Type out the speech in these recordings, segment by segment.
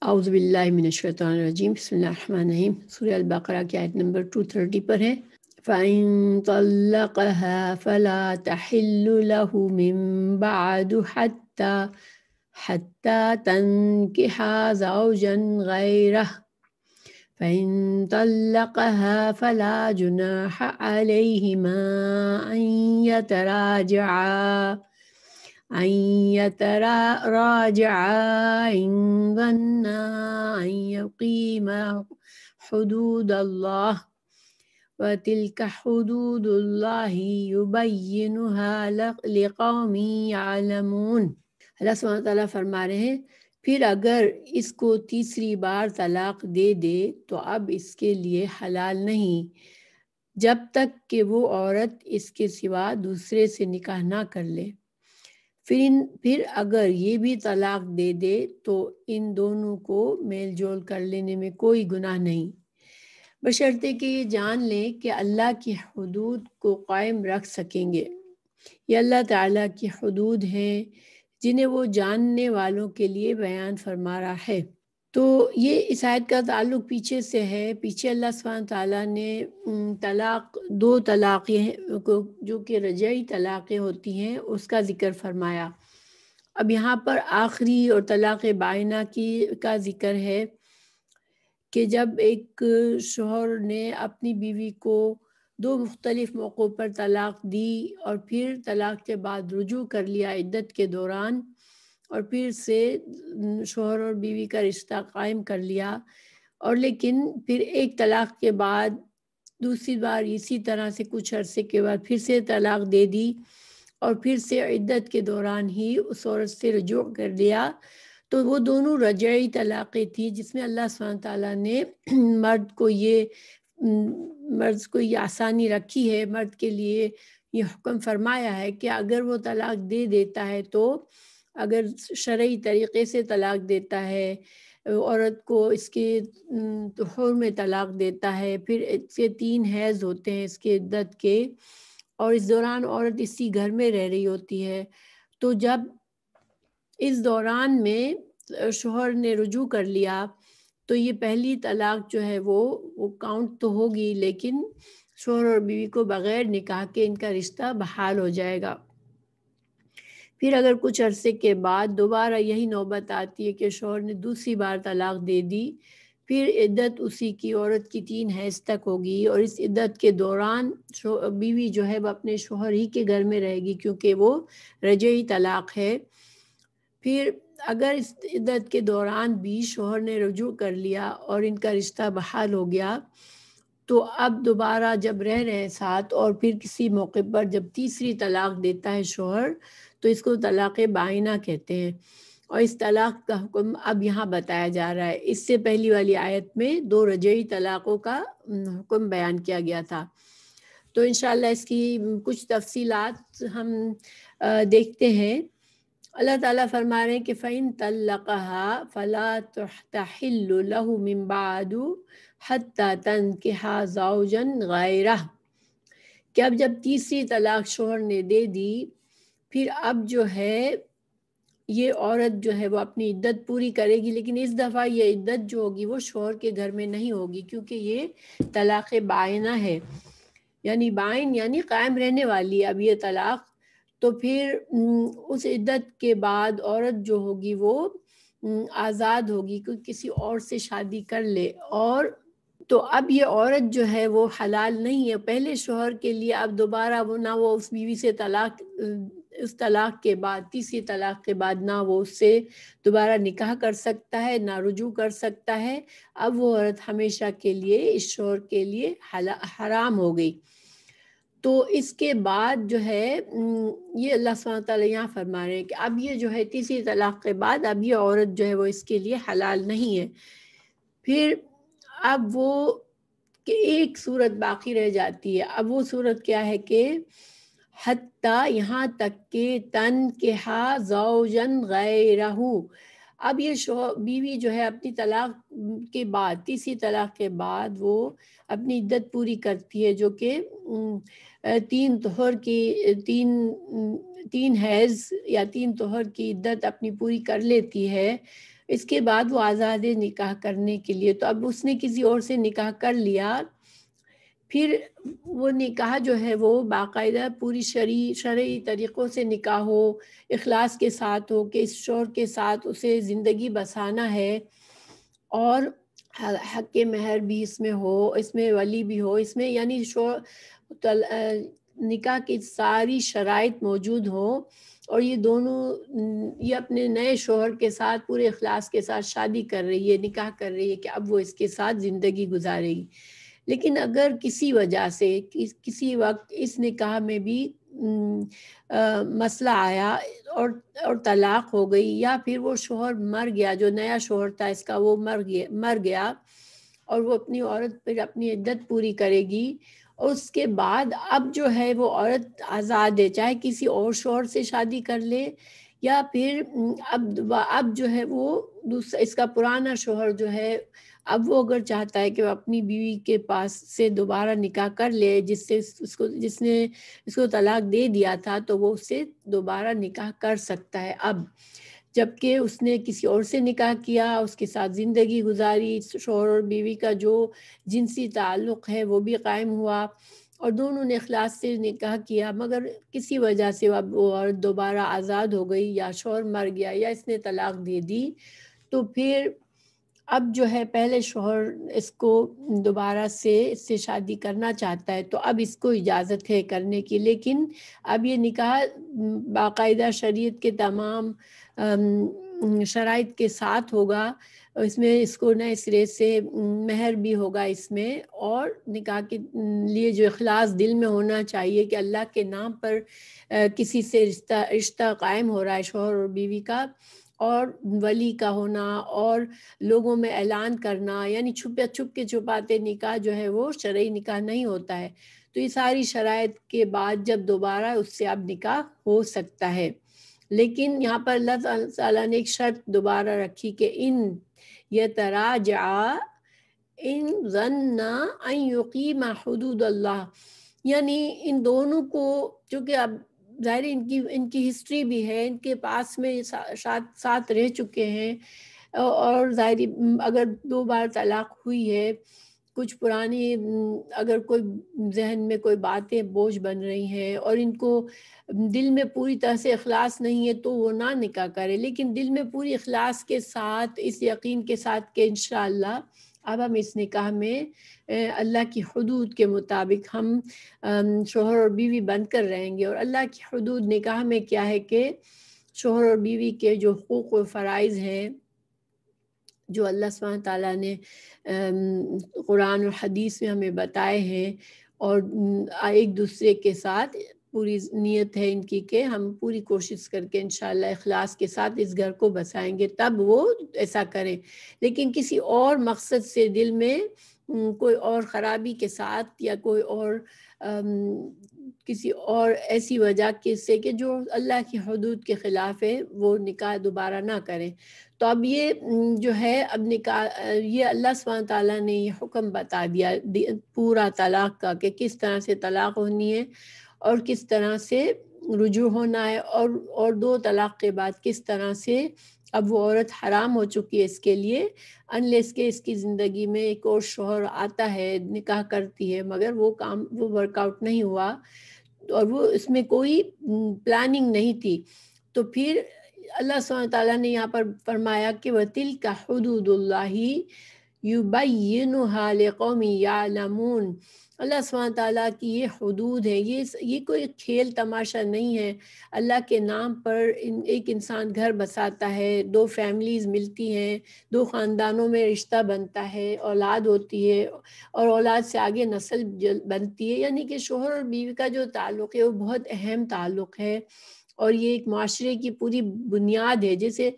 اعوذ باللہ من الشیطان الرجیم، بسم اللہ الرحمن الرحیم۔ سورہ البقرہ کی آیت نمبر 230 پر ہے۔ فَإِن طَلَّقَهَا فَلَا تَحِلُّ لَهُ مِن بَعْدُ حَتَّى تَنكِحَ زَوْجًا غَيْرَهُ فَإِن طَلَّقَهَا فَلَا جُنَاحَ عَلَيْهِمَا أن يتراجعا إن ظنا أن يقيما حدود الله وتلك حدود الله يبينها لقوم يعلمون۔ اللہ سبحانہ وتعالیٰ فرما رہے ہیں پھر اگر اس کو تیسری بار طلاق دے دے تو اب اس کے لیے حلال نہیں جب تک کہ وہ عورت اس کے سوا دوسرے سے نکاح نہ کر لے۔ پھر اگر یہ بھی طلاق دے دے تو ان دونوں کو میل جول کر لینے میں کوئی گناہ نہیں، بشرطے کہ یہ جان لیں کہ اللہ کی حدود کو قائم رکھ سکیں گے۔ یہ اللہ تعالیٰ کی حدود ہیں جنہیں وہ جاننے والوں کے لیے بیان فرما رہا ہے۔ تو یہ اس آیت کا تعلق پیچھے سے ہے۔ پیچھے اللہ سبحانہ تعالیٰ نے دو طلاقیں جو کہ رجعی طلاقیں ہوتی ہیں اس کا ذکر فرمایا۔ اب یہاں پر آخری اور طلاق بائنہ کا ذکر ہے کہ جب ایک شوہر نے اپنی بیوی کو دو مختلف موقعوں پر طلاق دی اور پھر طلاق کے بعد رجوع کر لیا عدت کے دوران، اور پھر سے شوہر اور بیوی کا رشتہ قائم کر لیا، اور لیکن پھر ایک طلاق کے بعد دوسری بار اسی طرح سے کچھ عرصے کے بعد پھر سے طلاق دے دی اور پھر سے عدت کے دوران ہی اس عورت سے رجوع کر لیا، تو وہ دونوں رجعی طلاقیں تھیں جس میں اللہ سبحانہ تعالیٰ نے مرد کو یہ آسانی رکھی ہے، مرد کے لیے یہ حکم فرمایا ہے کہ اگر وہ طلاق دے دیتا ہے تو اگر شرعی طریقے سے طلاق دیتا ہے، عورت کو اس کے طہور میں طلاق دیتا ہے، پھر اس کے 3 حیض ہوتے ہیں اس کے عدت کے، اور اس دوران عورت اسی گھر میں رہ رہی ہوتی ہے، تو جب اس دوران میں شوہر نے رجوع کر لیا تو یہ پہلی طلاق جو ہے وہ کاؤنٹ تو ہوگی، لیکن شوہر اور بیوی کو بغیر نکاح کے ان کا رشتہ بحال ہو جائے گا۔ پھر اگر کچھ عرصے کے بعد دوبارہ یہی نوبت آتی ہے کہ شوہر نے دوسری بار طلاق دے دی، پھر عدت اسی کی عورت کی 3 حیض تک ہوگی، اور اس عدت کے دوران بیوی جو ہے وہ اپنے شوہر ہی کے گھر میں رہے گی کیونکہ وہ رجعی طلاق ہے۔ پھر اگر اس عدت کے دوران بھی شوہر نے رجوع کر لیا اور ان کا رشتہ بحال ہو گیا، تو اب دوبارہ جب رہ رہے ساتھ اور پھر کسی موقع پر جب تیسری طلاق دیتا ہے شوہر تو اس کو طلاق بائنہ کہتے ہیں، اور اس طلاق کا حکم اب یہاں بتایا جا رہا ہے۔ اس سے پہلی والی آیت میں 2 رجعی طلاقوں کا حکم بیان کیا گیا تھا، تو انشاءاللہ اس کی کچھ تفصیلات ہم دیکھتے ہیں۔ اللہ تعالیٰ فرما رہے ہیں کہ فَإِن طَلَّقَهَا فَلَا تَحِلُّ لَهُ مِن بَعْدُ حَتَّى تَنكِحَ زَوْجًا غَيْرَهُ، کہ اب جب تیسری طلاق شوہر نے دے دی، پھر اب جو ہے یہ عورت جو ہے وہ اپنی عدت پوری کرے گی، لیکن اس دفعہ یہ عدت جو ہوگی وہ شوہر کے گھر میں نہیں ہوگی، کیونکہ یہ طلاق بائنہ ہے، یعنی بائن یعنی قائم رہنے والی اب یہ طلاق۔ تو پھر اس عدت کے بعد عورت جو ہوگی وہ آزاد ہوگی کہ کسی اور سے شادی کر لے، اور تو اب یہ عورت جو ہے وہ حلال نہیں ہے پہلے شوہر کے لیے۔ اب دوبارہ وہ نہ وہ اس بیوی سے اس طلاق کے بعد تیسری طلاق کے بعد نہ وہ اس سے دوبارہ نکاح کر سکتا ہے نہ رجوع کر سکتا ہے، اب وہ عورت ہمیشہ کے لیے اس شوہر کے لیے حرام ہو گئی۔ تو اس کے بعد جو ہے یہ اللہ سبحانہ تعالیٰ یہاں فرما رہے ہیں کہ اب یہ جو ہے تیسری طلاق کے بعد اب یہ عورت جو ہے وہ اس کے لیے حلال نہیں ہے۔ پھر اب وہ کہ ایک صورت باقی رہ جاتی ہے، اب وہ صورت کیا ہے کہ حتیٰ یہاں تک کہ تنکح زوجن غیرہ، اب یہ بیوی جو ہے اپنی طلاق کے بعد تیسری طلاق کے بعد وہ اپنی عدت پوری کرتی ہے، جو کہ 3 طہر کی 3 حیض یا 3 طہر کی عدت اپنی پوری کر لیتی ہے اس کے بعد وہ آزاد ہے نکاح کرنے کے لیے، تو اب اس نے کسی اور سے نکاح کر لیا، پھر وہ نکاح جو ہے وہ باقاعدہ پوری شرعی طریقوں سے نکاح ہو، اخلاص کے ساتھ ہو کہ اس شوہر کے ساتھ اسے زندگی بسانا ہے، اور حق مہر بھی اس میں ہو، اس میں ولی بھی ہو، اس میں یعنی نکاح کی ساری شرائط موجود ہوں، اور یہ دونوں یہ اپنے نئے شوہر کے ساتھ پورے اخلاص کے ساتھ شادی کر رہی ہے، نکاح کر رہی ہے کہ اب وہ اس کے ساتھ زندگی گزارے گی۔ لیکن اگر کسی وجہ سے کسی وقت اس نکاح میں بھی مسئلہ آیا اور طلاق ہو گئی، یا پھر وہ شوہر مر گیا، جو نیا شوہر تھا اس کا وہ مر گیا، اور وہ اپنی عورت پھر اپنی عدت پوری کرے گی، اور اس کے بعد اب جو ہے وہ عورت آزاد ہے، چاہے کسی اور شوہر سے شادی کر لے، یا پھر اب جو ہے وہ دوسرا اس کا پرانا شوہر جو ہے، اب وہ اگر چاہتا ہے کہ وہ اپنی بیوی کے پاس سے دوبارہ نکاح کر لے، جس نے اس کو طلاق دے دیا تھا، تو وہ اس سے دوبارہ نکاح کر سکتا ہے اب، جبکہ اس نے کسی اور سے نکاح کیا، اس کے ساتھ زندگی گزاری، شوہر اور بیوی کا جو جنسی تعلق ہے وہ بھی قائم ہوا، اور دونوں نے اخلاص سے نکاح کیا، مگر کسی وجہ سے اب وہ عورت دوبارہ آزاد ہو گئی، یا شوہر مر گیا، یا اس نے طلاق دے دی، تو پھر اب جو ہے پہلے شوہر اس کو دوبارہ سے اس سے شادی کرنا چاہتا ہے، تو اب اس کو اجازت ہے کرنے کی، لیکن اب یہ نکاح باقاعدہ شریعت کے تمام شرائط کے ساتھ ہوگا، اس میں اس کو نئے سرے سے مہر بھی ہوگا اس میں، اور نکاح کے لیے جو اخلاص دل میں ہونا چاہیے کہ اللہ کے نام پر کسی سے رشتہ قائم ہو رہا ہے شوہر اور بیوی کا، اور ولی کا ہونا، اور لوگوں میں اعلان کرنا، یعنی چھپ کے چھپاتے نکاح جو ہے وہ شرعی نکاح نہیں ہوتا ہے، تو یہ ساری شرائط کے بعد جب دوبارہ اس سے اب نکاح ہو سکتا ہے، لیکن یہاں پر اللہ تعالیٰ نے ایک شرط دوبارہ رکھی کہ ان یتراجعا ان ظنا ان یقیما حدود اللہ، یعنی ان دونوں کو، چونکہ اب ظاہر ان کی ہسٹری بھی ہے، ان کے پاس میں ساتھ رہ چکے ہیں، اور ظاہری اگر 2 بار طلاق ہوئی ہے، کچھ پرانی اگر کوئی ذہن میں کوئی باتیں بوجھ بن رہی ہیں، اور ان کو دل میں پوری طرح سے اخلاص نہیں ہے، تو وہ نہ نکاح کرے، لیکن دل میں پوری اخلاص کے ساتھ، اس یقین کے ساتھ کہ انشاءاللہ اب ہم اس نکاح میں اللہ کی حدود کے مطابق ہم شوہر اور بیوی بن کر رہیں گے، اور اللہ کی حدود نکاح میں کیا ہے کہ شوہر اور بیوی کے جو حقوق و فرائض ہیں، جو اللہ سبحانہ تعالیٰ نے قرآن اور حدیث میں ہمیں بتائے ہیں، اور ایک دوسرے کے ساتھ پوری نیت ہے ان کی کہ ہم پوری کوشش کر کے انشاءاللہ اخلاص کے ساتھ اس گھر کو بسائیں گے، تب وہ ایسا کریں، لیکن کسی اور مقصد سے دل میں کوئی اور خرابی کے ساتھ، یا کوئی اور کسی اور ایسی وجہ سے کہ جو اللہ کی حدود کے خلاف ہے، وہ نکاح دوبارہ نہ کریں، تو اب یہ جو ہے اب نکاح، یہ اللہ سبحانہ تعالیٰ نے یہ حکم بتا دیا پورا طلاق کا کہ کس طرح سے طلاق ہونی ہے، اور کس طرح سے رجوع ہونا ہے، اور 2 طلاق کے بعد کس طرح سے اب وہ عورت حرام ہو چکی ہے اس کے لیے، انلیس کہ اس کی زندگی میں ایک اور شوہر آتا ہے، نکاح کرتی ہے، مگر وہ ورک آؤٹ نہیں ہوا، اور وہ اس میں کوئی پلاننگ نہیں تھی، تو پھر اللہ سبحانہ تعالیٰ نے یہاں پر فرمایا کہ وَتِلْكَ حُدُودُ اللَّهِ يُبَيِّنُهَا لِقَوْمٍ يَعْلَمُونَ، اللہ سبحانہ تعالیٰ کی یہ حدود ہے، یہ کوئی کھیل تماشا نہیں ہے، اللہ کے نام پر ایک انسان گھر بساتا ہے، 2 فیملیز ملتی ہیں، 2 خاندانوں میں رشتہ بنتا ہے، اولاد ہوتی ہے، اور اولاد سے آگے نسل بنتی ہے، یعنی کہ شوہر اور بیوی کا جو تعلق ہے وہ بہت اہم تعلق ہے، اور یہ ایک معاشرے کی پوری بنیاد ہے، جیسے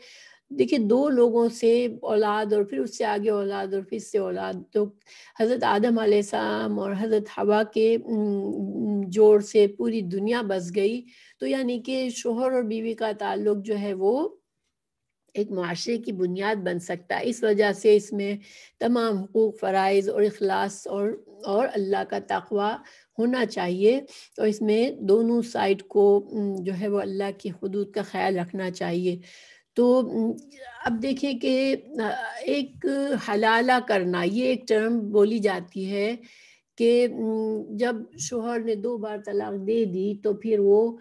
دیکھیں 2 لوگوں سے اولاد، اور پھر اس سے آگے اولاد، اور پھر سے اولاد، تو حضرت آدم علیہ السلام اور حضرت حوا کے جوڑ سے پوری دنیا بس گئی، تو یعنی کہ شوہر اور بیوی کا تعلق جو ہے وہ ایک معاشرے کی بنیاد بن سکتا ہے، اس وجہ سے اس میں تمام حقوق، فرائض اور اخلاص اور اللہ کا تقوی ہونا چاہیے، اور اس میں دونوں سائڈ کو جو ہے وہ اللہ کی حدود کا خیال رکھنا چاہیے، تو اب دیکھیں کہ ایک حلالہ کرنا، یہ ایک ٹرم بولی جاتی ہے کہ جب شوہر نے 2 بار طلاق دے دی تو پھر وہ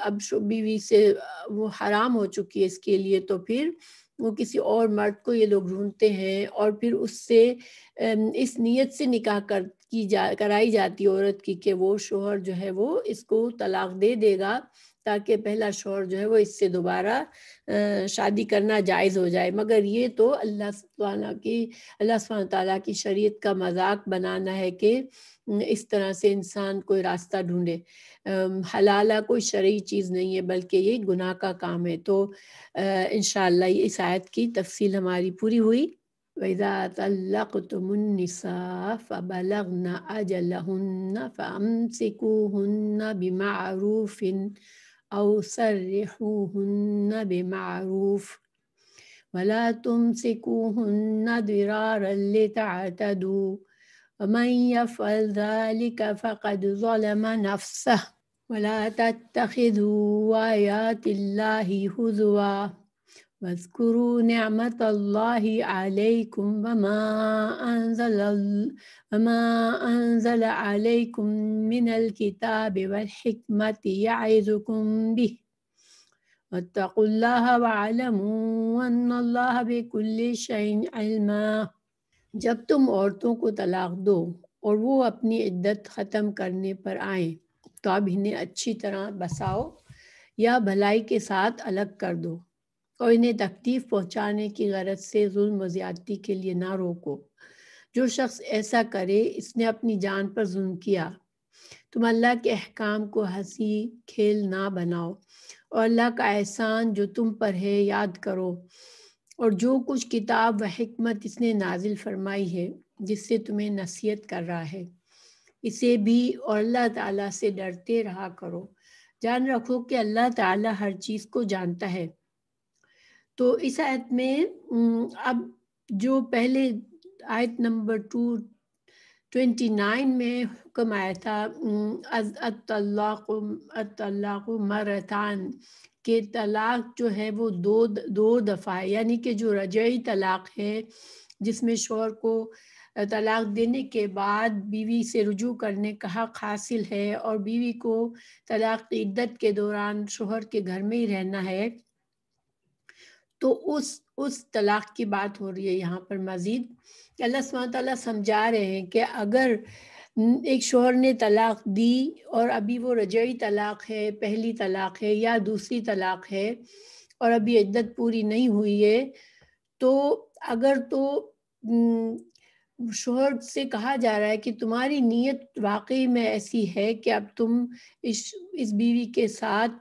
اب بیوی سے وہ حرام ہو چکی ہے اس کے لیے، تو پھر وہ کسی اور مرد کو یہ لوگ ڈھونڈتے ہیں اور پھر اس سے اس نیت سے نکاح کرائی جاتی ہے عورت کی کہ وہ شوہر جو ہے وہ اس کو طلاق دے دے گا تاکہ پہلا شوہر جو ہے وہ اس سے دوبارہ شادی کرنا جائز ہو جائے. مگر یہ تو اللہ سبحانہ تعالیٰ کی شریعت کا مذاق بنانا ہے کہ اس طرح سے انسان کوئی راستہ ڈھونڈے. حلالہ کوئی شرعی چیز نہیں ہے بلکہ یہ گناہ کا کام ہے. تو انشاءاللہ اس آیت کی تفصیل ہماری پوری ہوئی. وَإِذَا طَلَّقْتُمُ النِّسَاءَ فَبَلَغْنَ أَجَلَهُنَّ فَأَمْسِكُوهُنَّ بِمَعْرُوفٍ أَوْ سَرِّحُوهُنَّ بِمَعْرُوفٍ وَلَا تُمْسِكُوهُنَّ ضِرَارًا لِتَعْتَدُوا وَمَنْ يَفْعَلْ ذَلِكَ فَقَدْ ظَلَمَ نَفْسَهُ وَلَا تَتَّخِذُوا آيَاتِ اللَّهِ هُزُوًا وَاذْكُرُوا نِعْمَةَ اللَّهِ عَلَيْكُمْ وَمَا أَنزَلَ عَلَيْكُمْ مِنَ الْكِتَابِ وَالْحِكْمَةِ يَعِظُكُمْ بِهِ وَاتَّقُوا اللَّهَ وَاعْلَمُوا أَنَّ اللَّهَ بِكُلِّ شَيْءٍ عَلِيمٌ. جب تم عورتوں کو طلاق دو اور وہ اپنی عدت ختم کرنے پر آئیں تو اب انہیں اچھی طرح بساؤ یا بھلائی کے ساتھ الگ کر دو اور انہیں تکلیف پہنچانے کی غرض سے ظلم و زیادتی کے لیے نہ روکو. جو شخص ایسا کرے اس نے اپنی جان پر ظلم کیا. تم اللہ کے احکام کو ہنسی کھیل نہ بناؤ اور اللہ کا احسان جو تم پر ہے یاد کرو اور جو کچھ کتاب و حکمت اس نے نازل فرمائی ہے جس سے تمہیں نصیحت کر رہا ہے اسے بھی اور اللہ تعالیٰ سے ڈرتے رہا کرو. جان رکھو کہ اللہ تعالیٰ ہر چیز کو جانتا ہے. تو اس آیت میں اب جو پہلے آیت نمبر 229 میں حکم آیا تھا الطلاق مرتان کہ طلاق جو ہے وہ دو دفعہ ہے، یعنی کہ جو رجعی طلاق ہے جس میں شوہر کو طلاق دینے کے بعد بیوی سے رجوع کرنے کا حق حاصل ہے اور بیوی کو طلاق کی عدت کے دوران شوہر کے گھر میں ہی رہنا ہے، تو اس طلاق کی بات ہو رہی ہے یہاں پر. مزید اللہ سبحانہ تعالیٰ سمجھا رہے ہیں کہ اگر ایک شوہر نے طلاق دی اور ابھی وہ رجعی طلاق ہے، پہلی طلاق ہے یا دوسری طلاق ہے اور ابھی عدت پوری نہیں ہوئی ہے، تو اگر تو شوہر سے کہا جا رہا ہے کہ تمہاری نیت واقعی میں ایسی ہے کہ اب تم اس بیوی کے ساتھ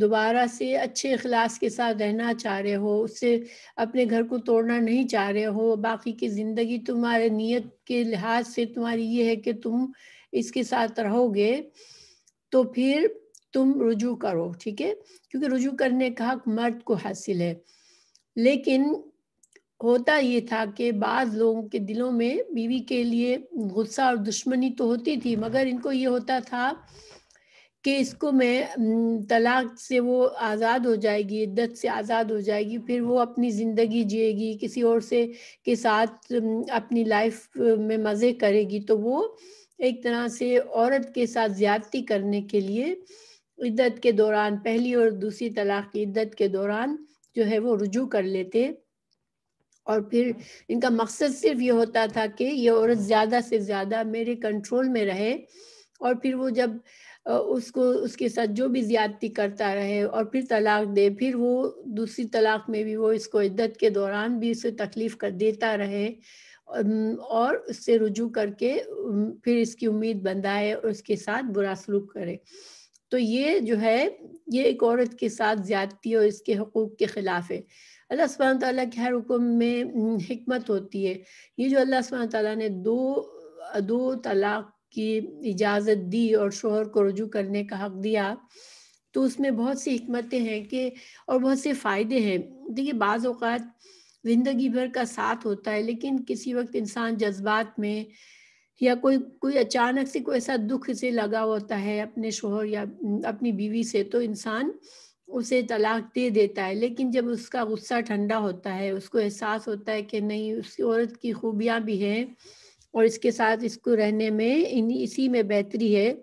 دوبارہ سے اچھے اخلاص کے ساتھ رہنا چاہ رہے ہو، اس سے اپنے گھر کو توڑنا نہیں چاہ رہے ہو، باقی کی زندگی تمہارے نیت کے لحاظ سے تمہاری یہ ہے کہ تم اس کے ساتھ رہو گے، تو پھر تم رجوع کرو. ٹھیک ہے، کیونکہ رجوع کرنے کا حق مرد کو حاصل ہے. لیکن ہوتا یہ تھا کہ بعض لوگوں کے دلوں میں بیوی کے لیے غصہ اور دشمنی تو ہوتی تھی، مگر ان کو یہ ہوتا تھا کہ اس کو میں طلاق سے وہ آزاد ہو جائے گی، عدت سے آزاد ہو جائے گی، پھر وہ اپنی زندگی جیے گی، کسی اور سے کے ساتھ اپنی لائف میں مزے کرے گی، تو وہ ایک طرح سے عورت کے ساتھ زیادتی کرنے کے لیے عدت کے دوران، پہلی اور دوسری طلاق کی عدت کے دوران جو ہے وہ رجوع کر لیتے، اور پھر ان کا مقصد صرف یہ ہوتا تھا کہ یہ عورت زیادہ سے زیادہ میرے کنٹرول میں رہے، اور پھر وہ جب اس کے ساتھ جو بھی زیادتی کرتا رہے اور پھر طلاق دے، پھر وہ دوسری طلاق میں بھی وہ اس کو عدت کے دوران بھی اسے تکلیف کر دیتا رہے اور اس سے رجوع کر کے پھر اس کی امید بندھائے اور اس کے ساتھ برا سلوک کرے. تو یہ جو ہے یہ ایک عورت کے ساتھ زیادتی اور اس کے حقوق کے خلاف ہے. اللہ سبحانہ تعالیٰ کے ہر حکم میں حکمت ہوتی ہے. یہ جو اللہ سبحانہ تعالیٰ نے دو طلاق کی اجازت دی اور شوہر کو رجوع کرنے کا حق دیا، تو اس میں بہت سی حکمتیں ہیں کہ اور بہت سے فائدے ہیں. دیکھیے بعض اوقات زندگی بھر کا ساتھ ہوتا ہے، لیکن کسی وقت انسان جذبات میں یا کوئی اچانک سے کوئی ایسا دکھ سے لگا ہوتا ہے اپنے شوہر یا اپنی بیوی سے، تو انسان اسے طلاق دے دیتا ہے، لیکن جب اس کا غصہ ٹھنڈا ہوتا ہے، اس کو احساس ہوتا ہے کہ نہیں، اس عورت کی خوبیاں بھی ہیں اور اس کے ساتھ اس کو رہنے میں اسی میں بہتری ہے،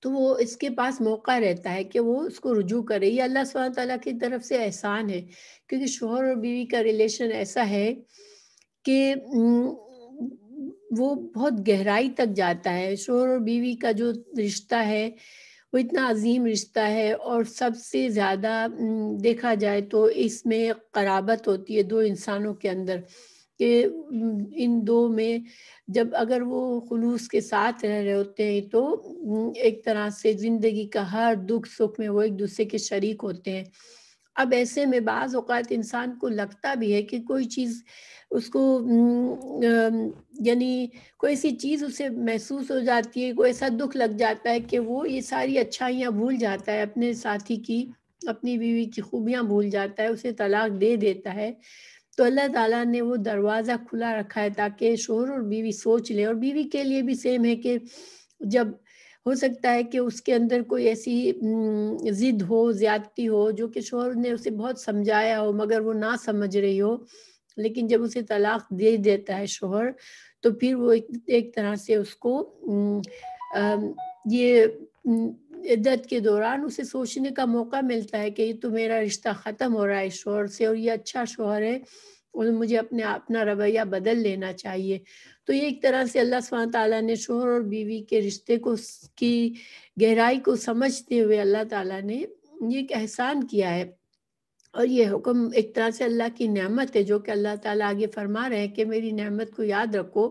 تو وہ اس کے پاس موقع رہتا ہے کہ وہ اس کو رجوع کرے۔ یہ اللہ سبحانہ تعالیٰ کی طرف سے احسان ہے، کیونکہ شوہر اور بیوی کا ریلیشن ایسا ہے کہ وہ بہت گہرائی تک جاتا ہے۔ شوہر اور بیوی کا جو رشتہ ہے وہ اتنا عظیم رشتہ ہے، اور سب سے زیادہ دیکھا جائے تو اس میں قرابت ہوتی ہے دو انسانوں کے اندر، کہ ان دو میں جب اگر وہ خلوص کے ساتھ رہ رہے ہوتے ہیں تو ایک طرح سے زندگی کا ہر دکھ سکھ میں وہ ایک دوسرے کے شریک ہوتے ہیں۔ اب ایسے میں بعض اوقات انسان کو لگتا بھی ہے کہ کوئی چیز اس کو یعنی کوئی ایسی چیز اسے محسوس ہو جاتی ہے، کوئی ایسا دکھ لگ جاتا ہے کہ وہ یہ ساری اچھائیاں بھول جاتا ہے، اپنے ساتھی کی، اپنی بیوی کی خوبیاں بھول جاتا ہے، اسے طلاق دے دیتا ہے۔ تو اللہ تعالیٰ نے وہ دروازہ کھلا رکھا ہے تاکہ شوہر اور بیوی سوچ لیں، اور بیوی کے لیے بھی سیم ہے کہ جب ہو سکتا ہے کہ اس کے اندر کوئی ایسی ضد ہو، زیادتی ہو، جو کہ شوہر نے اسے بہت سمجھایا ہو مگر وہ نہ سمجھ رہی ہو، لیکن جب اسے طلاق دے دیتا ہے شوہر، تو پھر وہ ایک طرح سے اس کو یہ عدت کے دوران اسے سوچنے کا موقع ملتا ہے کہ یہ تو میرا رشتہ ختم ہو رہا ہے شوہر سے، اور یہ اچھا شوہر ہے اور مجھے اپنا رویہ بدل لینا چاہیے۔ تو یہ ایک طرح سے اللہ سبحانہ تعالیٰ نے شوہر اور بیوی کے رشتے کو کی گہرائی کو سمجھتے ہوئے اللہ تعالیٰ نے یہ ایک احسان کیا ہے، اور یہ حکم ایک طرح سے اللہ کی نعمت ہے، جو کہ اللہ تعالیٰ آگے فرما رہے ہیں کہ میری نعمت کو یاد رکھو۔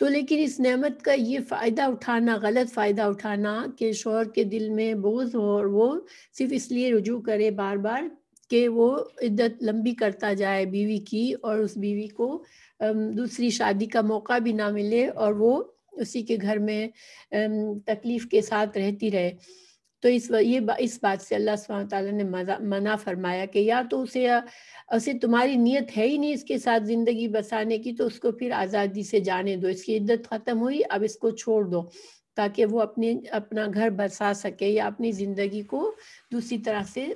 تو لیکن اس نعمت کا یہ فائدہ اٹھانا، غلط فائدہ اٹھانا کہ شوہر کے دل میں بغض ہو اور وہ صرف اس لیے رجوع کرے بار بار کہ وہ عدت لمبی کرتا جائے بیوی کی، اور اس بیوی کو دوسری شادی کا موقع بھی نہ ملے اور وہ اسی کے گھر میں تکلیف کے ساتھ رہتی رہے۔ تو اس بات سے اللہ سبحانہ تعالیٰ نے منع فرمایا کہ یا تو اسے تمہاری نیت ہے ہی نہیں اس کے ساتھ زندگی بسانے کی، تو اس کو پھر آزادی سے جانے دو، اس کی عدت ختم ہوئی، اب اس کو چھوڑ دو تاکہ وہ اپنا گھر بسا سکے یا اپنی زندگی کو دوسری طرح سے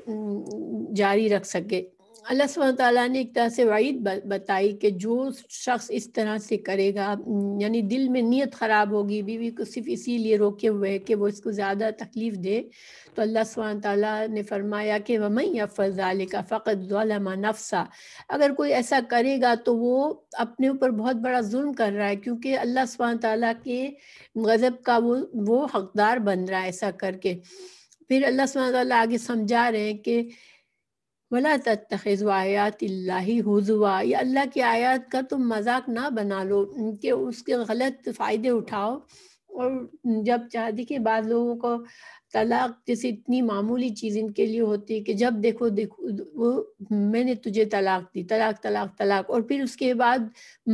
جاری رکھ سکے۔ اللہ سبحانہ تعالیٰ نے ایک طرح سے وعید بتائی کہ جو شخص اس طرح سے کرے گا، یعنی دل میں نیت خراب ہوگی، بیوی کو صرف اسی لیے روکے ہوئے ہے کہ وہ اس کو زیادہ تکلیف دے، تو اللہ سبحانہ تعالیٰ نے فرمایا کہ وَمَن يَفْعَلْ ذَلِكَ فَقَدْ ظَلَمَ نَفْسَهُ، اگر کوئی ایسا کرے گا تو وہ اپنے اوپر بہت بڑا ظلم کر رہا ہے، کیونکہ اللہ سبحانہ تعالیٰ کے غضب کا وہ حقدار بن رہا ہے ایسا کر کے۔ پھر اللہ سبحانہ تعالیٰ آگے سمجھا رہے ہیں کہ وَلَا تَتَّخِذُوا آیَاتِ اللَّهِ هُزُوًا، یہ اللہ کی آیات کا تم مذاق نہ بنا لو کہ اس کے غلط فائدے اٹھاؤ، اور جب دیکھیے بعض لوگوں کو طلاق جیسے اتنی معمولی چیز ان کے لیے ہوتی ہے کہ جب دیکھو وہ میں نے تجھے طلاق دی، طلاق طلاق طلاق، اور پھر اس کے بعد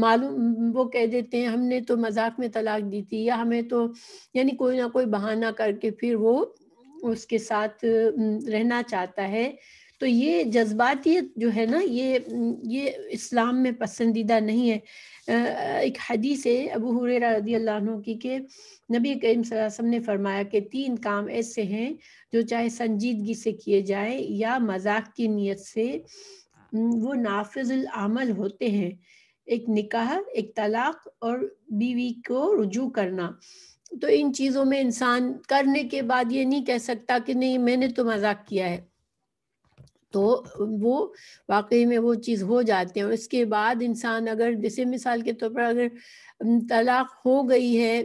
معلوم وہ کہہ دیتے ہیں ہم نے تو مذاق میں طلاق دی تھی، یا ہمیں تو یعنی کوئی نہ کوئی بہانہ کر کے پھر وہ اس کے ساتھ رہنا چاہتا ہے۔ تو یہ جذباتیت جو ہے نا، یہ اسلام میں پسندیدہ نہیں ہے۔ ایک حدیث ہے ابو ہریرہ رضی اللہ عنہ کی کہ نبی کریم صلی اللہ علیہ وسلم نے فرمایا کہ 3 کام ایسے ہیں جو چاہے سنجیدگی سے کیے جائیں یا مذاق کی نیت سے، وہ نافذ العمل ہوتے ہیں: ایک نکاح، ایک طلاق، اور بیوی کو رجوع کرنا۔ تو ان چیزوں میں انسان کرنے کے بعد یہ نہیں کہہ سکتا کہ نہیں میں نے تو مذاق کیا ہے، تو وہ واقعی میں وہ چیز ہو جاتے ہیں۔ اور اس کے بعد انسان اگر جیسے مثال کے طور پر اگر طلاق ہو گئی ہے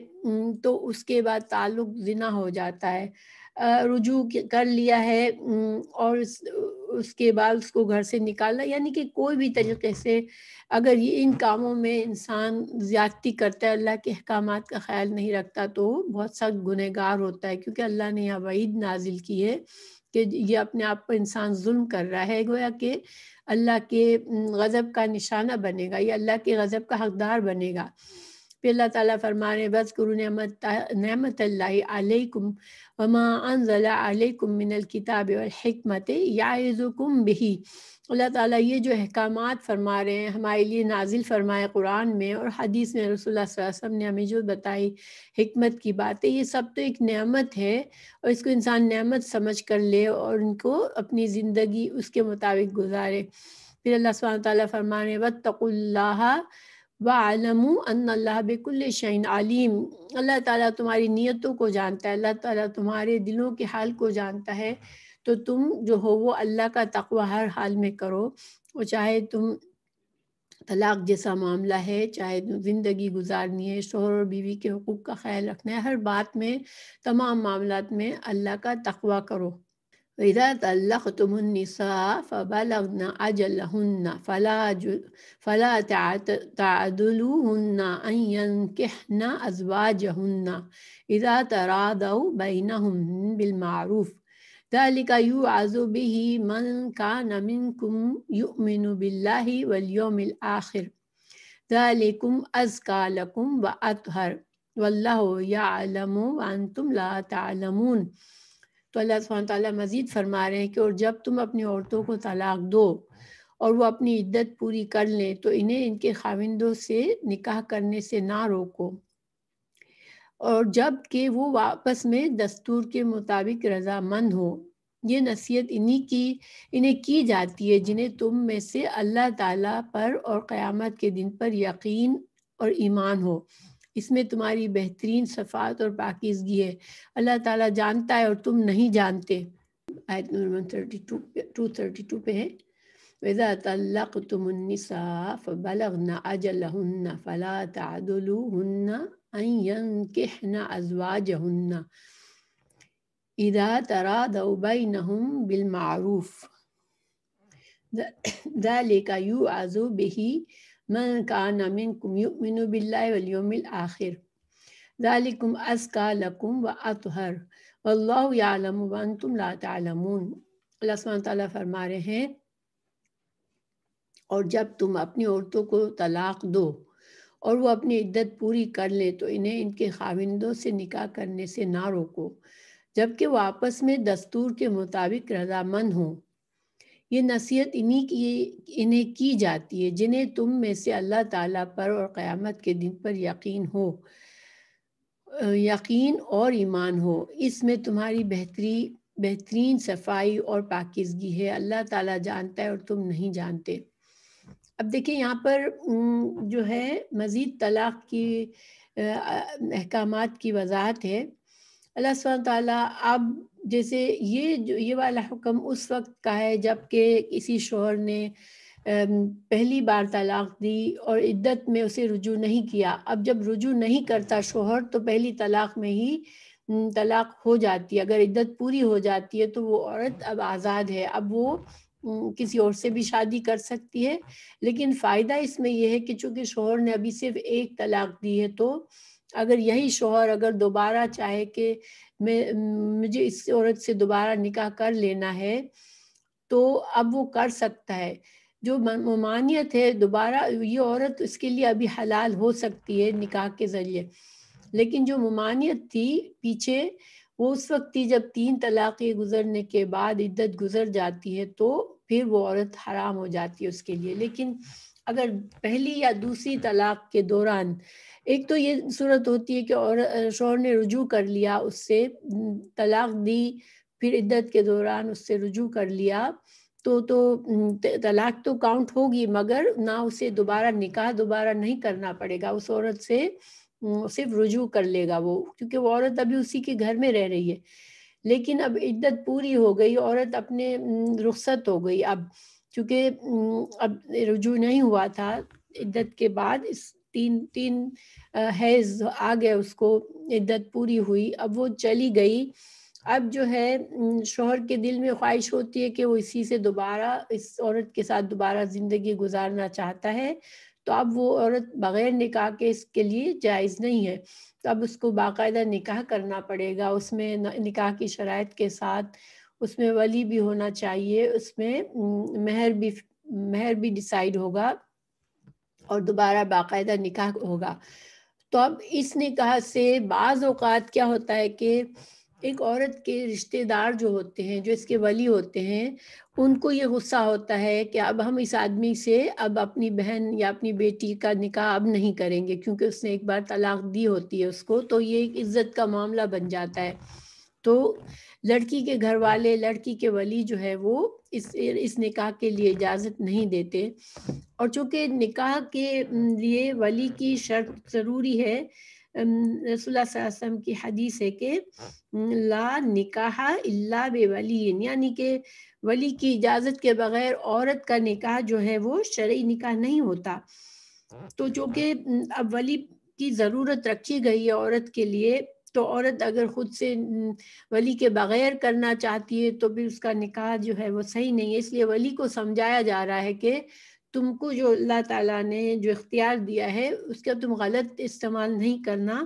تو اس کے بعد تعلق زنا ہو جاتا ہے، رجوع کر لیا ہے اور اس کے بعد اس کو گھر سے نکالنا، یعنی کہ کوئی بھی طریقے سے اگر ان کاموں میں انسان زیادتی کرتا ہے، اللہ کے احکامات کا خیال نہیں رکھتا، تو بہت سخت گنہگار ہوتا ہے، کیونکہ اللہ نے یہاں وعید نازل کی ہے کہ یہ اپنے آپ پر انسان ظلم کر رہا ہے، گویا کہ اللہ کے غضب کا نشانہ بنے گا، یہ اللہ کے غضب کا حقدار بنے گا۔ پھر اللہ تعالیٰ فرمانے وَاذْكُرُوا نعمت اللہ علیکم وما انزل علیکم من الکتاب والحکمت یعظکم بہ۔ اللہ تعالیٰ یہ جو احکامات فرما رہے ہیں ہمارے لیے نازل فرمائے قرآن میں اور حدیث میں رسول اللہ صلی اللہ علیہ وسلم نے ہمیں جو بتائی حکمت کی باتیں، یہ سب تو ایک نعمت ہے، اور اس کو انسان نعمت سمجھ کر لے اور ان کو اپنی زندگی اس کے مطابق گزارے۔ پھر اللہ سبحانہ تعالیٰ فرمانے وَاتَّقُوا اللَّهَ وَاعْلَمُوا أَنَّ اللَّهَ بِكُلِّ شَيْءٍ عَلِيمٌ۔ اللہ تعالیٰ تمہاری نیتوں کو جانتا ہے، اللہ تعالیٰ تمہارے دلوں کے حال کو جانتا ہے، تو تم جو ہو وہ اللہ کا تقوی ہر حال میں کرو، اور چاہے تم طلاق جیسا معاملہ ہے، چاہے زندگی گزارنی ہے، شوہر اور بیوی کے حقوق کا خیال رکھنا ہے، ہر بات میں تمام معاملات میں اللہ کا تقوی کرو۔ وَإِذَا طَلَّقْتُمُ النِّسَاءَ فَبَلَغْنَ أَجَلَهُنَّ فَلَا تَعْضُلُوهُنَّ أَن يَنكِحْنَ أَزْوَاجَهُنَّ إِذَا تَرَاضَوْا بَيْنَهُم بِالْمَعْرُوفِ ذَلِكَ يُوعَظُ بِهِ مَن كَانَ مِنكُمْ يُؤْمِنُ بِاللَّهِ وَالْيَوْمِ الْآخِرِ ذَلِكُمْ أَزْكَىٰ لَكُمْ وَأَطْهَرُ وَاللَّهُ يَعْلَمُ وَأَنْتُمْ لَا تَعْلَمُونَ۔ تو اللہ سبحانہ تعالیٰ مزید فرما رہے ہیں کہ اور جب تم اپنی عورتوں کو طلاق دو اور وہ اپنی عدت پوری کر لیں تو انہیں ان کے خاوندوں سے نکاح کرنے سے نہ روکو، اور جب کہ وہ آپس میں دستور کے مطابق رضامند ہو۔ یہ نصیحت انہیں کی جاتی ہے جنہیں تم میں سے اللہ تعالیٰ پر اور قیامت کے دن پر یقین اور ایمان ہو، اس میں تمہاری بہترین صفات اور پاکیزگی ہے، اللہ تعالیٰ جانتا ہے اور تم نہیں جانتے۔ آیت نمبر 232 پہ ہے وَإِذَا طَلَّقْتُمُ النِّسَاءَ فَبَلَغْنَ أَجَلَهُنَّ فَلَا تَعْضُلُوهُنَّ أَن يَنكِحْنَ أَزْوَاجَهُنَّ إِذَا تَرَاضَوْا بَيْنَهُم بِالْمَعْرُوفِ ذَلِكَ يُوعَظُ بِهِ مَن كَانَ مِنكُمْ يُؤْمِنُ بِاللَّهِ وَالْيَوْمِ الْآخِرِ ذَلِكُمْ أَزْكَىٰ لَكُمْ وَأَطْهَرُ وَاللَّهُ يَعْلَمُ وَأَنْتُمْ لَا تَعْلَمُونَ۔ اللہ سبحانہ تعالیٰ فرما رہے ہیں اور جب تم اپنی عورتوں کو طلاق دو اور وہ اپنی عدت پوری کر لیں تو انہیں ان کے خاوندوں سے نکاح کرنے سے نہ روکو، جبکہ وہ آپس میں دستور کے مطابق رضامند ہوں۔ یہ نصیحت انہیں کی جاتی ہے جنہیں تم میں سے اللہ تعالیٰ پر اور قیامت کے دن پر یقین اور ایمان ہو، اس میں تمہاری بہترین صفائی اور پاکیزگی ہے، اللہ تعالیٰ جانتا ہے اور تم نہیں جانتے۔ اب دیکھیں یہاں پر جو ہے مزید طلاق کی احکامات کی وضاحت ہے۔ اللہ سبحانہ تعالیٰ اب جیسے یہ والا حکم اس وقت کا ہے جب کہ کسی شوہر نے پہلی بار طلاق دی اور عدت میں اسے رجوع نہیں کیا، اب جب رجوع نہیں کرتا شوہر تو پہلی طلاق میں ہی طلاق ہو جاتی ہے، اگر عدت پوری ہو جاتی ہے تو وہ عورت اب آزاد ہے، اب وہ کسی اور سے بھی شادی کر سکتی ہے، لیکن فائدہ اس میں یہ ہے کہ چونکہ شوہر نے ابھی صرف ایک طلاق دی ہے تو اگر یہی شوہر اگر دوبارہ چاہے کہ مجھے اس عورت سے دوبارہ نکاح کر لینا ہے تو اب وہ کر سکتا ہے۔ جو ممانعت ہے دوبارہ یہ عورت اس کے لیے ابھی حلال ہو سکتی ہے نکاح کے ذریعے، لیکن جو ممانعت تھی پیچھے وہ اس وقت تھی جب 3 طلاقیں گزرنے کے بعد عدت گزر جاتی ہے تو پھر وہ عورت حرام ہو جاتی ہے اس کے لیے۔ لیکن اگر پہلی یا دوسری طلاق کے دوران ایک تو یہ صورت ہوتی ہے کہ شوہر نے رجوع کر لیا، اس سے طلاق دی، پھر عدت کے دوران اس سے رجوع کر لیا تو طلاق تو کاؤنٹ ہوگی مگر نہ اسے دوبارہ نکاح دوبارہ نہیں کرنا پڑے گا، اس عورت سے صرف رجوع کر لے گا وہ، کیونکہ وہ عورت ابھی اسی کے گھر میں رہ رہی ہے۔ لیکن اب عدت پوری ہو گئی، عورت اپنے رخصت ہو گئی، اب چونکہ اب رجوع نہیں ہوا تھا عدت کے بعد، اس تین حیض آ گئے، اس کو عدت پوری ہوئی، اب وہ چلی گئی، اب جو ہے شوہر کے دل میں خواہش ہوتی ہے کہ وہ اسی سے دوبارہ اس عورت کے ساتھ دوبارہ زندگی گزارنا چاہتا ہے، تو اب وہ عورت بغیر نکاح کے اس کے لیے جائز نہیں ہے، تو اب اس کو باقاعدہ نکاح کرنا پڑے گا، اس میں نکاح کی شرائط کے ساتھ اس میں ولی بھی ہونا چاہیے، اس میں مہر بھی ڈیسائیڈ ہوگا اور دوبارہ باقاعدہ نکاح ہوگا۔ تو اب اس نکاح سے بعض اوقات کیا ہوتا ہے کہ ایک عورت کے رشتہ دار جو ہوتے ہیں، جو اس کے ولی ہوتے ہیں، ان کو یہ غصہ ہوتا ہے کہ اب ہم اس آدمی سے اب اپنی بہن یا اپنی بیٹی کا نکاح اب نہیں کریں گے، کیونکہ اس نے ایک بار طلاق دی ہوتی ہے اس کو، تو یہ ایک عزت کا معاملہ بن جاتا ہے۔ تو لڑکی کے گھر والے، لڑکی کے ولی جو ہے وہ اس نکاح کے لیے اجازت نہیں دیتے، اور چونکہ نکاح کے لیے ولی کی شرط ضروری ہے، رسول اللہ صلی اللہ علیہ وسلم کی حدیث ہے کہ لا نکاح الا بولی، یعنی کہ ولی کی اجازت کے بغیر عورت کا نکاح جو ہے وہ شرعی نکاح نہیں ہوتا۔ تو چونکہ اب ولی کی ضرورت رکھی گئی ہے عورت کے لیے، تو عورت اگر خود سے ولی کے بغیر کرنا چاہتی ہے تو پھر اس کا نکاح جو ہے وہ صحیح نہیں ہے۔ اس لیے ولی کو سمجھایا جا رہا ہے کہ تم کو جو اللہ تعالیٰ نے جو اختیار دیا ہے اس کا تم غلط استعمال نہیں کرنا۔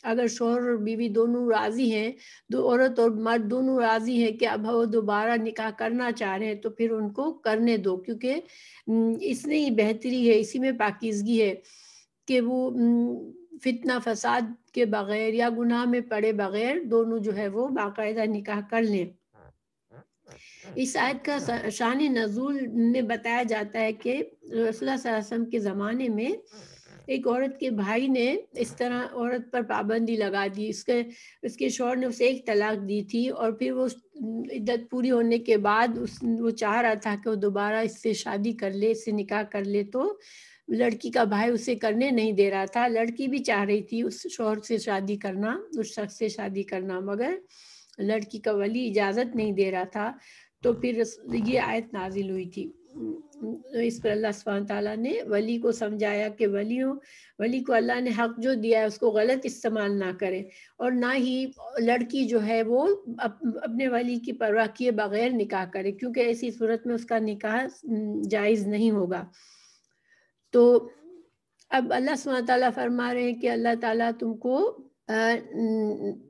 اگر شوہر اور بیوی دونوں راضی ہیں، دو عورت اور مرد دونوں راضی ہیں کہ اب وہ دوبارہ نکاح کرنا چاہ رہے ہیں، تو پھر ان کو کرنے دو، کیونکہ اس میں ہی بہتری ہے، اسی میں پاکیزگی ہے کہ وہ فتنہ فساد کے بغیر یا گناہ میں پڑے بغیر دونوں جو ہے وہ باقاعدہ نکاح کر لیں۔ اس آیت کا شان نزول میں بتایا جاتا ہے کہ رسول اللہ صلی اللہ علیہ وسلم کے زمانے میں ایک عورت کے بھائی نے اس طرح عورت پر پابندی لگا دی، اس کے شوہر نے اسے ایک طلاق دی تھی، اور پھر وہ عدت پوری ہونے کے بعد وہ چاہ رہا تھا کہ وہ دوبارہ اس سے شادی کر لے، اس سے نکاح کر لے، تو لڑکی کا بھائی اسے کرنے نہیں دے رہا تھا۔ لڑکی بھی چاہ رہی تھی اس شوہر سے شادی کرنا، اس شخص سے شادی کرنا، مگر لڑکی کا ولی اجازت نہیں دے رہا تھا۔ تو پھر یہ آیت نازل ہوئی تھی، اس پر اللہ سبحانہ تعالیٰ نے ولی کو سمجھایا کہ ولی کو اللہ نے حق جو دیا ہے اس کو غلط استعمال نہ کرے، اور نہ ہی لڑکی جو ہے وہ اپنے ولی کی پرواہ کیے بغیر نکاح کرے، کیونکہ ایسی صورت میں اس کا نکاح جائز نہیں ہوگا۔ تو اب اللہ سبحانہ تعالیٰ فرما رہے ہیں کہ اللہ تعالیٰ تم کو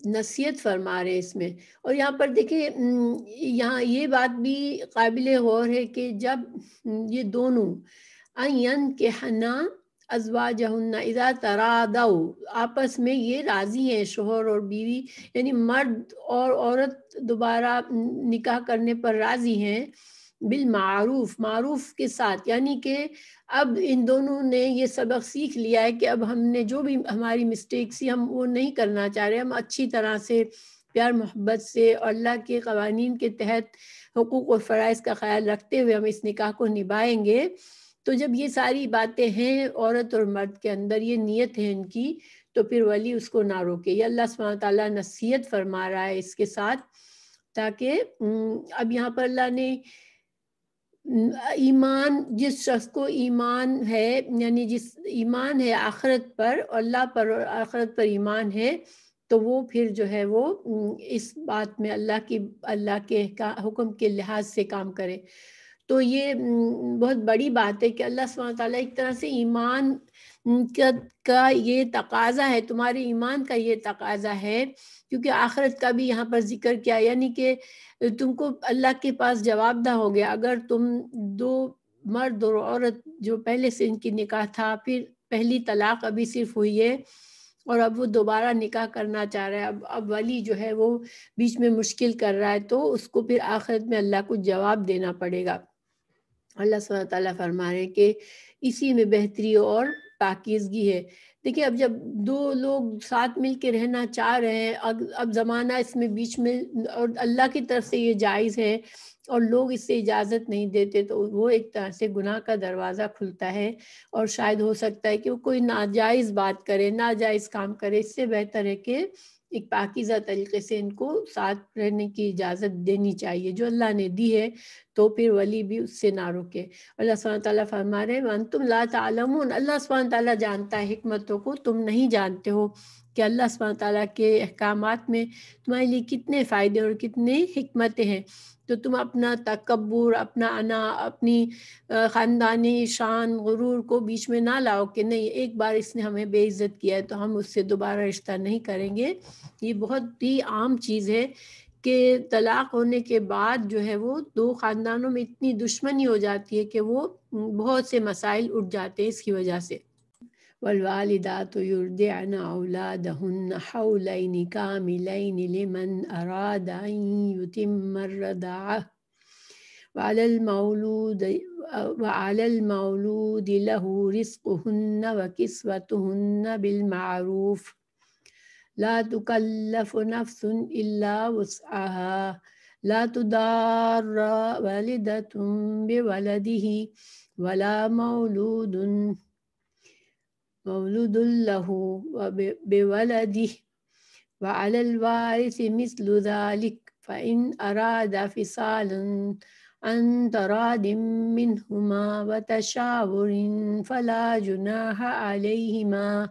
نصیحت فرما رہے اس میں، اور یہاں پر دیکھیں یہاں یہ بات بھی قابل غور ہے کہ جب یہ دونوں ينكحن ازواجهن اذا تراضوا، آپس میں یہ راضی ہیں، شوہر اور بیوی یعنی مرد اور عورت دوبارہ نکاح کرنے پر راضی ہیں، بالمعروف، معروف کے ساتھ، یعنی کہ اب ان دونوں نے یہ سبق سیکھ لیا ہے کہ اب ہم نے جو بھی ہماری مسٹیکس تھی ہم وہ نہیں کرنا چاہ رہے، ہم اچھی طرح سے پیار محبت سے اور اللہ کے قوانین کے تحت حقوق و فرائض کا خیال رکھتے ہوئے ہم اس نکاح کو نبھائیں گے۔ تو جب یہ ساری باتیں ہیں عورت اور مرد کے اندر، یہ نیت ہے ان کی، تو پھر ولی اس کو نہ روکے۔ یہ اللہ سبحانہ تعالیٰ نصیحت فرما رہا ہے اس کے ساتھ، تاکہ اب یہاں پر اللہ نے ایمان، جس شخص کو ایمان ہے، یعنی جس ایمان ہے آخرت پر، اللہ پر اور آخرت پر ایمان ہے، تو وہ پھر جو ہے وہ اس بات میں اللہ کے حکم کے لحاظ سے کام کرے۔ تو یہ بہت بڑی بات ہے کہ اللہ سبحانہ تعالیٰ ایک طرح سے ایمان کا یہ تقاضا ہے، تمہارے ایمان کا یہ تقاضا ہے، کیونکہ آخرت کا بھی یہاں پر ذکر کیا، یعنی کہ تم کو اللہ کے پاس جواب دہ ہو گیا اگر تم دو مرد اور عورت جو پہلے سے ان کی نکاح تھا، پھر پہلی طلاق ابھی صرف ہوئی ہے اور اب وہ دوبارہ نکاح کرنا چاہ رہا ہے، اب ولی جو ہے وہ بیچ میں مشکل کر رہا ہے، تو اس کو پھر آخرت میں اللہ کو جواب دینا پڑے گا۔ اللہ سبحانہ تعالیٰ فرما رہے ہیں کہ اسی میں بہتری اور پاکیزگی ہے۔ دیکھیں اب جب دو لوگ ساتھ مل کے رہنا چاہ رہے ہیں، اب زمانہ اس میں بیچ میں، اور اللہ کی طرف سے یہ جائز ہے اور لوگ اس سے اجازت نہیں دیتے، تو وہ ایک طرح سے گناہ کا دروازہ کھلتا ہے، اور شاید ہو سکتا ہے کہ وہ کوئی ناجائز بات کرے، ناجائز کام کرے۔ اس سے بہتر ہے کہ ایک پاکیزہ طریقے سے ان کو ساتھ رہنے کی اجازت دینی چاہیے جو اللہ نے دی ہے، تو پھر ولی بھی اس سے نہ روکے۔ اللہ سبحانہ تعالیٰ فرما رہے ہیں وَأَنْتُمْ لَا تَعْلَمُونَ، اللہ سبحانہ تعالیٰ جانتا ہے حکمتوں کو، تم نہیں جانتے ہو کہ اللہ سبحانہ تعالیٰ کے احکامات میں تمہارے لیے کتنے فائدے اور کتنے حکمتیں ہیں۔ تو تم اپنا تکبر، اپنا انا، اپنی خاندانی شان، غرور کو بیچ میں نہ لاؤ کہ نہیں ایک بار اس نے ہمیں بے عزت کیا ہے تو ہم اس سے دوبارہ رشتہ نہیں کریں گے۔ یہ بہت ہی عام چیز ہے کہ طلاق ہونے کے بعد جو ہے وہ دو خاندانوں میں اتنی دشمنی ہو جاتی ہے کہ وہ بہت سے مسائل اٹھ جاتے ہیں اس کی وجہ سے۔ والوالدات يرضعن أولادهن حولين كاملين لمن أراد أن يتم الرضاعة وعلى المولود له رزقهن وكسوتهن بالمعروف لا تكلف نفس إلا وسعها لا تضار والدة بولده ولا مولود له بولده وعلى الوارث مثل ذلك فإن أراد فصالا عن تراض منهما وتشاور فلا جناح عليهما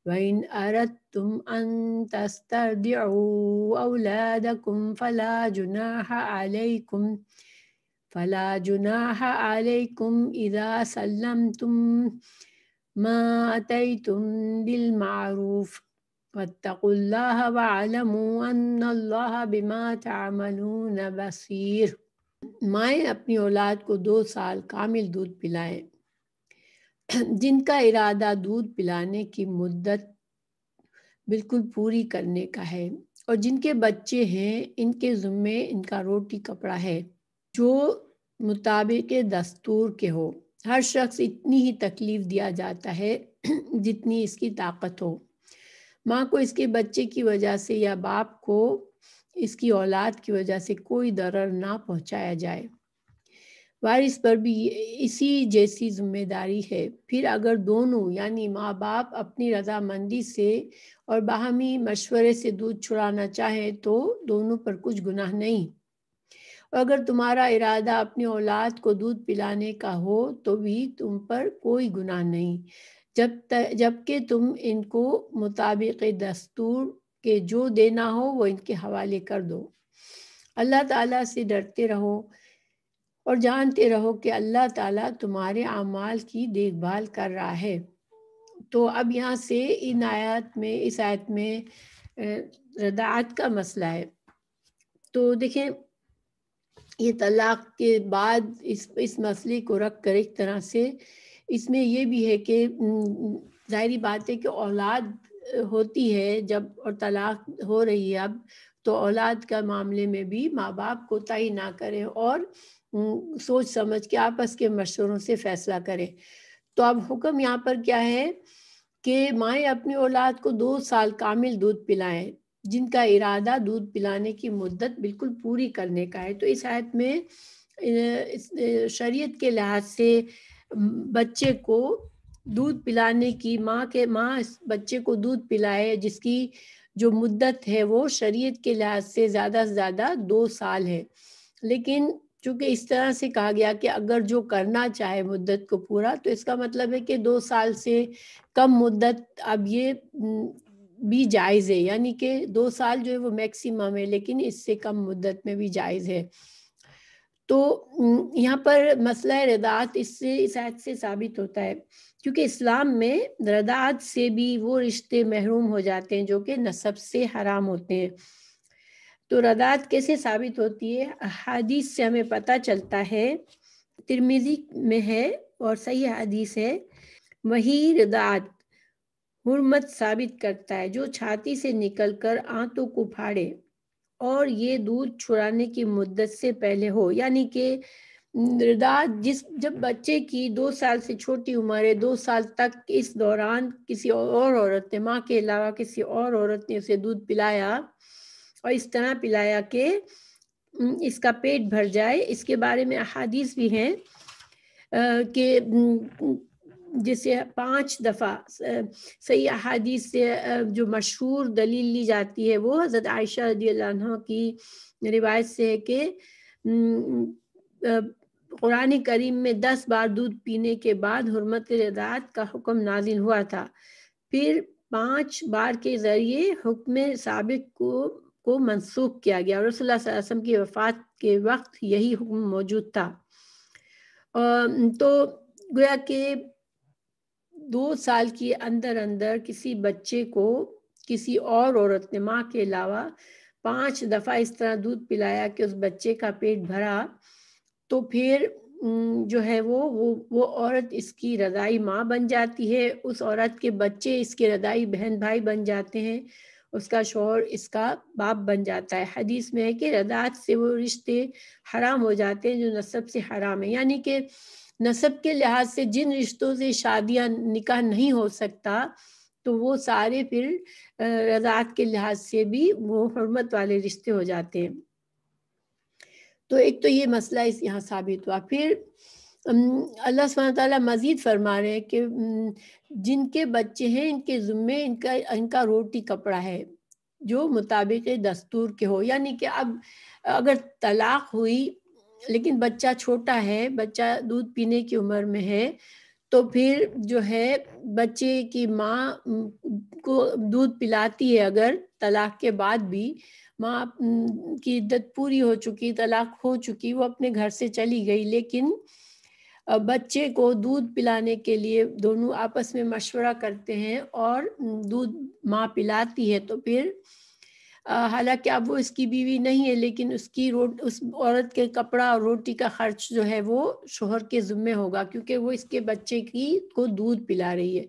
وإن أردتم أن تسترضعوا أولادكم فلا جناح عليكم إذا سلمتم ما أتيتم بالمعروف واتقوا الله واعلموا أن الله بما تعملون بصير۔ مائیں اپنی اولاد کو 2 سال کامل دودھ پلائیں۔ جن کا ارادہ دودھ پلانے کی مدت بالکل پوری کرنے کا ہے اور جن کے بچے ہیں ان کے ذمے ان کا روٹی کپڑا ہے جو مطابق دستور کے ہو۔ ہر شخص اتنی ہی تکلیف دیا جاتا ہے جتنی اس کی طاقت ہو۔ ماں کو اس کے بچے کی وجہ سے یا باپ کو اس کی اولاد کی وجہ سے کوئی ضرر نہ پہنچایا جائے۔ وارث پر بھی اسی جیسی ذمہ داری ہے۔ پھر اگر دونوں یعنی ماں باپ اپنی رضامندی سے اور باہمی مشورے سے دودھ چھڑانا چاہیں تو دونوں پر کچھ گناہ نہیں، اور اگر تمہارا ارادہ اپنی اولاد کو دودھ پلانے کا ہو تو بھی تم پر کوئی گناہ نہیں، جب کہ تم ان کو مطابق دستور کے جو دینا ہو وہ ان کے حوالے کر دو۔ اللہ تعالیٰ سے ڈرتے رہو اور جانتے رہو کہ اللہ تعالیٰ تمہارے اعمال کی دیکھ بھال کر رہا ہے۔ تو اب یہاں سے اس آیت میں رضاعت کا مسئلہ ہے۔ تو دیکھیں یہ طلاق کے بعد اس مسئلے کو رکھ کر ایک طرح سے اس میں یہ بھی ہے کہ ظاہری بات ہے کہ اولاد ہوتی ہے جب اور طلاق ہو رہی ہے اب، تو اولاد کا معاملے میں بھی ماں باپ کوتاہی نہ کریں اور سوچ سمجھ کے آپس کے مشوروں سے فیصلہ کریں۔ تو اب حکم یہاں پر کیا ہے کہ مائیں اپنی اولاد کو 2 سال کامل دودھ پلائیں جن کا ارادہ دودھ پلانے کی مدت بالکل پوری کرنے کا ہے۔ تو اس آیت میں شریعت کے لحاظ سے بچے کو دودھ پلانے کی ماں بچے کو دودھ پلائے جس کی جو مدت ہے وہ شریعت کے لحاظ سے زیادہ سے زیادہ 2 سال ہے، لیکن چونکہ اس طرح سے کہا گیا کہ اگر جو کرنا چاہے مدت کو پورا تو اس کا مطلب ہے کہ 2 سال سے کم مدت اب یہ بھی جائز ہے، یعنی کہ 2 سال جو ہے وہ میکسیمم ہے لیکن اس سے کم مدت میں بھی جائز ہے۔ تو یہاں پر مسئلہ رضاعت اس آیت سے ثابت ہوتا ہے، کیونکہ اسلام میں رضاعت سے بھی وہ رشتے محروم ہو جاتے ہیں جو کہ نسب سے حرام ہوتے ہیں۔ تو رضاعت کیسے ثابت ہوتی ہے؟ حدیث سے ہمیں پتہ چلتا ہے، ترمذی میں ہے اور صحیح حدیث ہے، وہی رضاعت حرمت ثابت کرتا ہے جو چھاتی سے نکل کر آنتوں کو پھاڑے اور یہ دودھ چھڑانے کی مدت سے پہلے ہو، یعنی کہ رضاعت جب بچے کی 2 سال سے چھوٹی عمر ہے، 2 سال تک اس دوران کسی اور عورت نے، ماں کے علاوہ کسی اور عورت نے اسے دودھ پلایا اور اس طرح پلایا کہ اس کا پیٹ بھر جائے، اس کے بارے میں احادیث بھی ہیں کہ جسے 5 دفعہ صحیح احادیث سے جو مشہور دلیل لی جاتی ہے وہ حضرت عائشہ رضی اللہ عنہ کی روایت سے ہے کہ قرآن کریم میں 10 بار دودھ پینے کے بعد حرمت رضاعت کا حکم نازل ہوا تھا، پھر 5 بار کے ذریعے حکم سابق کو منسوخ کیا گیا اور رسول اللہ صلی اللہ علیہ وسلم کی وفات کے وقت یہی حکم موجود تھا۔ تو گویا کہ 2 سال کے اندر کسی بچے کو کسی اور عورت نے ماں کے علاوہ 5 دفعہ اس طرح دودھ پلایا کہ اس بچے کا پیٹ بھرا، تو پھر جو ہے وہ عورت اس کی رضائی ماں بن جاتی ہے، اس عورت کے بچے اس کے رضائی بہن بھائی بن جاتے ہیں، اس کا شوہر اس کا باپ بن جاتا ہے۔ حدیث میں ہے کہ رضاعت سے وہ رشتے حرام ہو جاتے ہیں جو نسب سے حرام ہے، یعنی کہ نسب کے لحاظ سے جن رشتوں سے شادیاں نکاح نہیں ہو سکتا تو وہ سارے پھر رضاعت کے لحاظ سے بھی وہ حرمت والے رشتے ہو جاتے ہیں۔ تو ایک تو یہ مسئلہ اس یہاں ثابت ہوا۔ پھر اللہ سبحانہ تعالیٰ مزید فرما رہے ہیں کہ جن کے بچے ہیں ان کے ذمے ان کا روٹی کپڑا ہے جو مطابق دستور کے ہو، یعنی کہ اب اگر طلاق ہوئی لیکن بچہ چھوٹا ہے، بچہ دودھ پینے کی عمر میں ہے، تو پھر جو ہے بچے کی ماں کو دودھ پلاتی ہے، اگر طلاق کے بعد بھی ماں کی عدت پوری ہو چکی، طلاق ہو چکی، وہ اپنے گھر سے چلی گئی، لیکن بچے کو دودھ پلانے کے لیے دونوں آپس میں مشورہ کرتے ہیں اور دودھ ماں پلاتی ہے، تو پھر حالانکہ اب وہ اس کی بیوی نہیں ہے لیکن اس عورت کے کپڑا اور روٹی کا خرچ جو ہے وہ شوہر کے ذمے ہوگا، کیونکہ وہ اس کے بچے کو دودھ پلا رہی ہے۔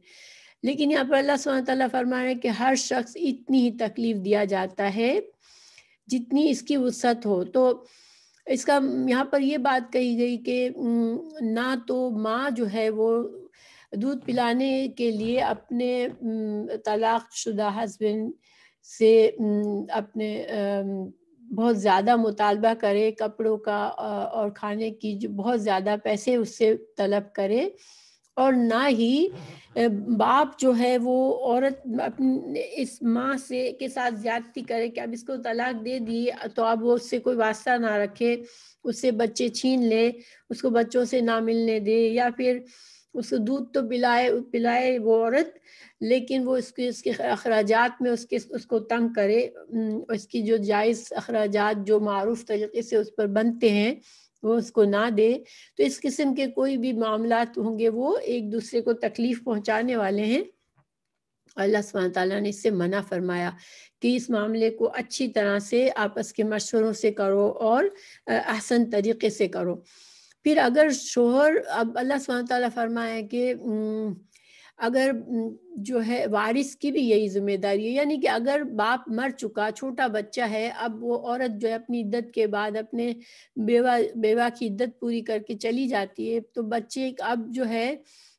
لیکن یہاں پر اللہ سبحانہ تعالیٰ فرما رہے ہیں کہ ہر شخص اتنی ہی تکلیف دیا جاتا ہے جتنی اس کی وسعت ہو۔ تو اس کا یہاں پر یہ بات کہی گئی کہ نہ تو ماں جو ہے وہ دودھ پلانے کے لیے اپنے طلاق شدہ ہسبینڈ سے اپنے بہت زیادہ مطالبہ کرے کپڑوں کا اور کھانے کی، جو بہت زیادہ پیسے اس سے طلب کرے، اور نہ ہی باپ جو ہے وہ عورت اپنے اس ماں کے ساتھ زیادتی کرے کہ اب اس کو طلاق دے دی تو اب وہ اس سے کوئی واسطہ نہ رکھے، اس سے بچے چھین لے، اس کو بچوں سے نہ ملنے دے، یا پھر اس کو دودھ تو پلائے وہ عورت، لیکن وہ اس کے اخراجات میں اس کو تنگ کرے، اس کی جو جائز اخراجات جو معروف طریقے سے اس پر بنتے ہیں وہ اس کو نہ دے۔ تو اس قسم کے کوئی بھی معاملات ہوں گے وہ ایک دوسرے کو تکلیف پہنچانے والے ہیں۔ اللہ سبحانہ تعالیٰ نے اس سے منع فرمایا کہ اس معاملے کو اچھی طرح سے آپس کے مشوروں سے کرو اور احسن طریقے سے کرو۔ پھر اگر شوہر، اب اللہ سبحانہ تعالیٰ فرمایا کہ اگر جو ہے وارث کی بھی یہی ذمہ داری ہے، یعنی کہ اگر باپ مر چکا، چھوٹا بچہ ہے، اب وہ عورت جو ہے اپنی عدت کے بعد اپنے بیوہ کی عدت پوری کر کے چلی جاتی ہے، تو بچے اب جو ہے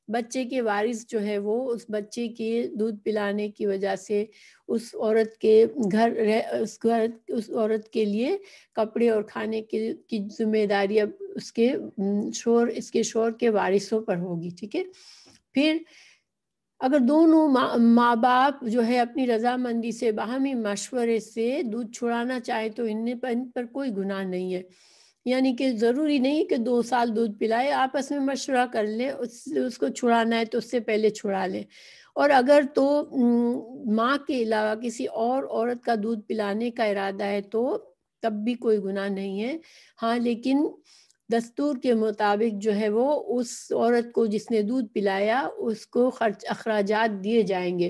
بچے کے وارث جو ہے وہ اس بچے کے دودھ پلانے کی وجہ سے اس عورت کے اس عورت کے لیے کپڑے اور کھانے کی ذمہ داری اب اس کے شوہر کے وارثوں پر ہوگی، ٹھیک ہے۔ پھر اگر دونوں ماں باپ جو ہے اپنی رضامندی سے باہمی مشورے سے دودھ چھڑانا چاہے تو ان پر کوئی گناہ نہیں ہے، یعنی کہ ضروری نہیں کہ 2 سال دودھ پلائے، آپس میں مشورہ کر لیں، اس کو چھڑانا ہے تو اس سے پہلے چھڑا لیں، اور اگر تو ماں کے علاوہ کسی اور عورت کا دودھ پلانے کا ارادہ ہے تو تب بھی کوئی گناہ نہیں ہے۔ ہاں لیکن دستور کے مطابق جو ہے وہ اس عورت کو جس نے دودھ پلایا اس کو اخراجات دیے جائیں گے۔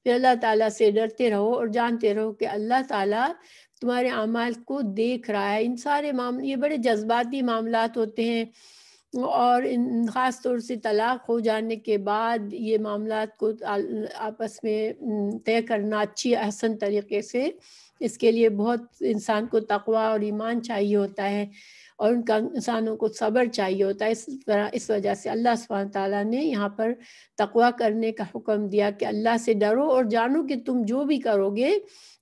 پھر اللہ تعالیٰ سے ڈرتے رہو اور جانتے رہو کہ اللہ تعالیٰ تمہارے اعمال کو دیکھ رہا ہے۔ ان سارے معاملے یہ بڑے جذباتی معاملات ہوتے ہیں، اور خاص طور سے طلاق ہو جانے کے بعد یہ معاملات کو آپس میں طے کرنا اچھی احسن طریقے سے، اس کے لیے بہت انسان کو تقویٰ اور ایمان چاہیے ہوتا ہے، اور انسانوں کو صبر چاہیے ہوتا ہے۔ اس وجہ سے اللہ سبحانہ تعالیٰ نے یہاں پر تقویٰ کرنے کا حکم دیا کہ اللہ سے ڈرو اور جانو کہ تم جو بھی کرو گے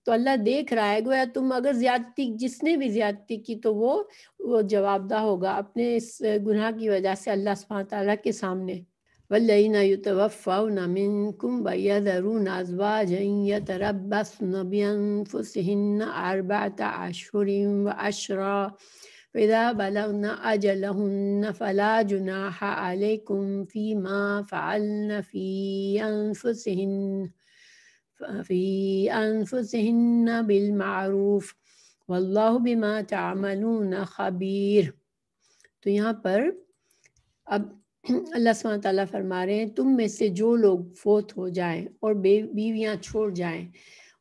تو اللہ دیکھ رہا ہے، گویا تم اگر جس نے بھی زیادتی کی تو وہ جواب دہ ہوگا اپنے اس گناہ کی وجہ سے اللہ سبحانہ تعالیٰ کے سامنے۔ والذین یتوفون منکم ویذرون ازواجا یتربصن بانفسہن 4 اشہر وعشرا فإذا بلغن أجلهن فلا جناح عليكم فيما فعلن في أنفسهن بالمعروف واللہ بما تعملون خبیر۔ تو یہاں پر اب اللہ سبحانہ تعالیٰ فرما رہے ہیں تم میں سے جو لوگ فوت ہو جائیں اور بیویاں چھوڑ جائیں،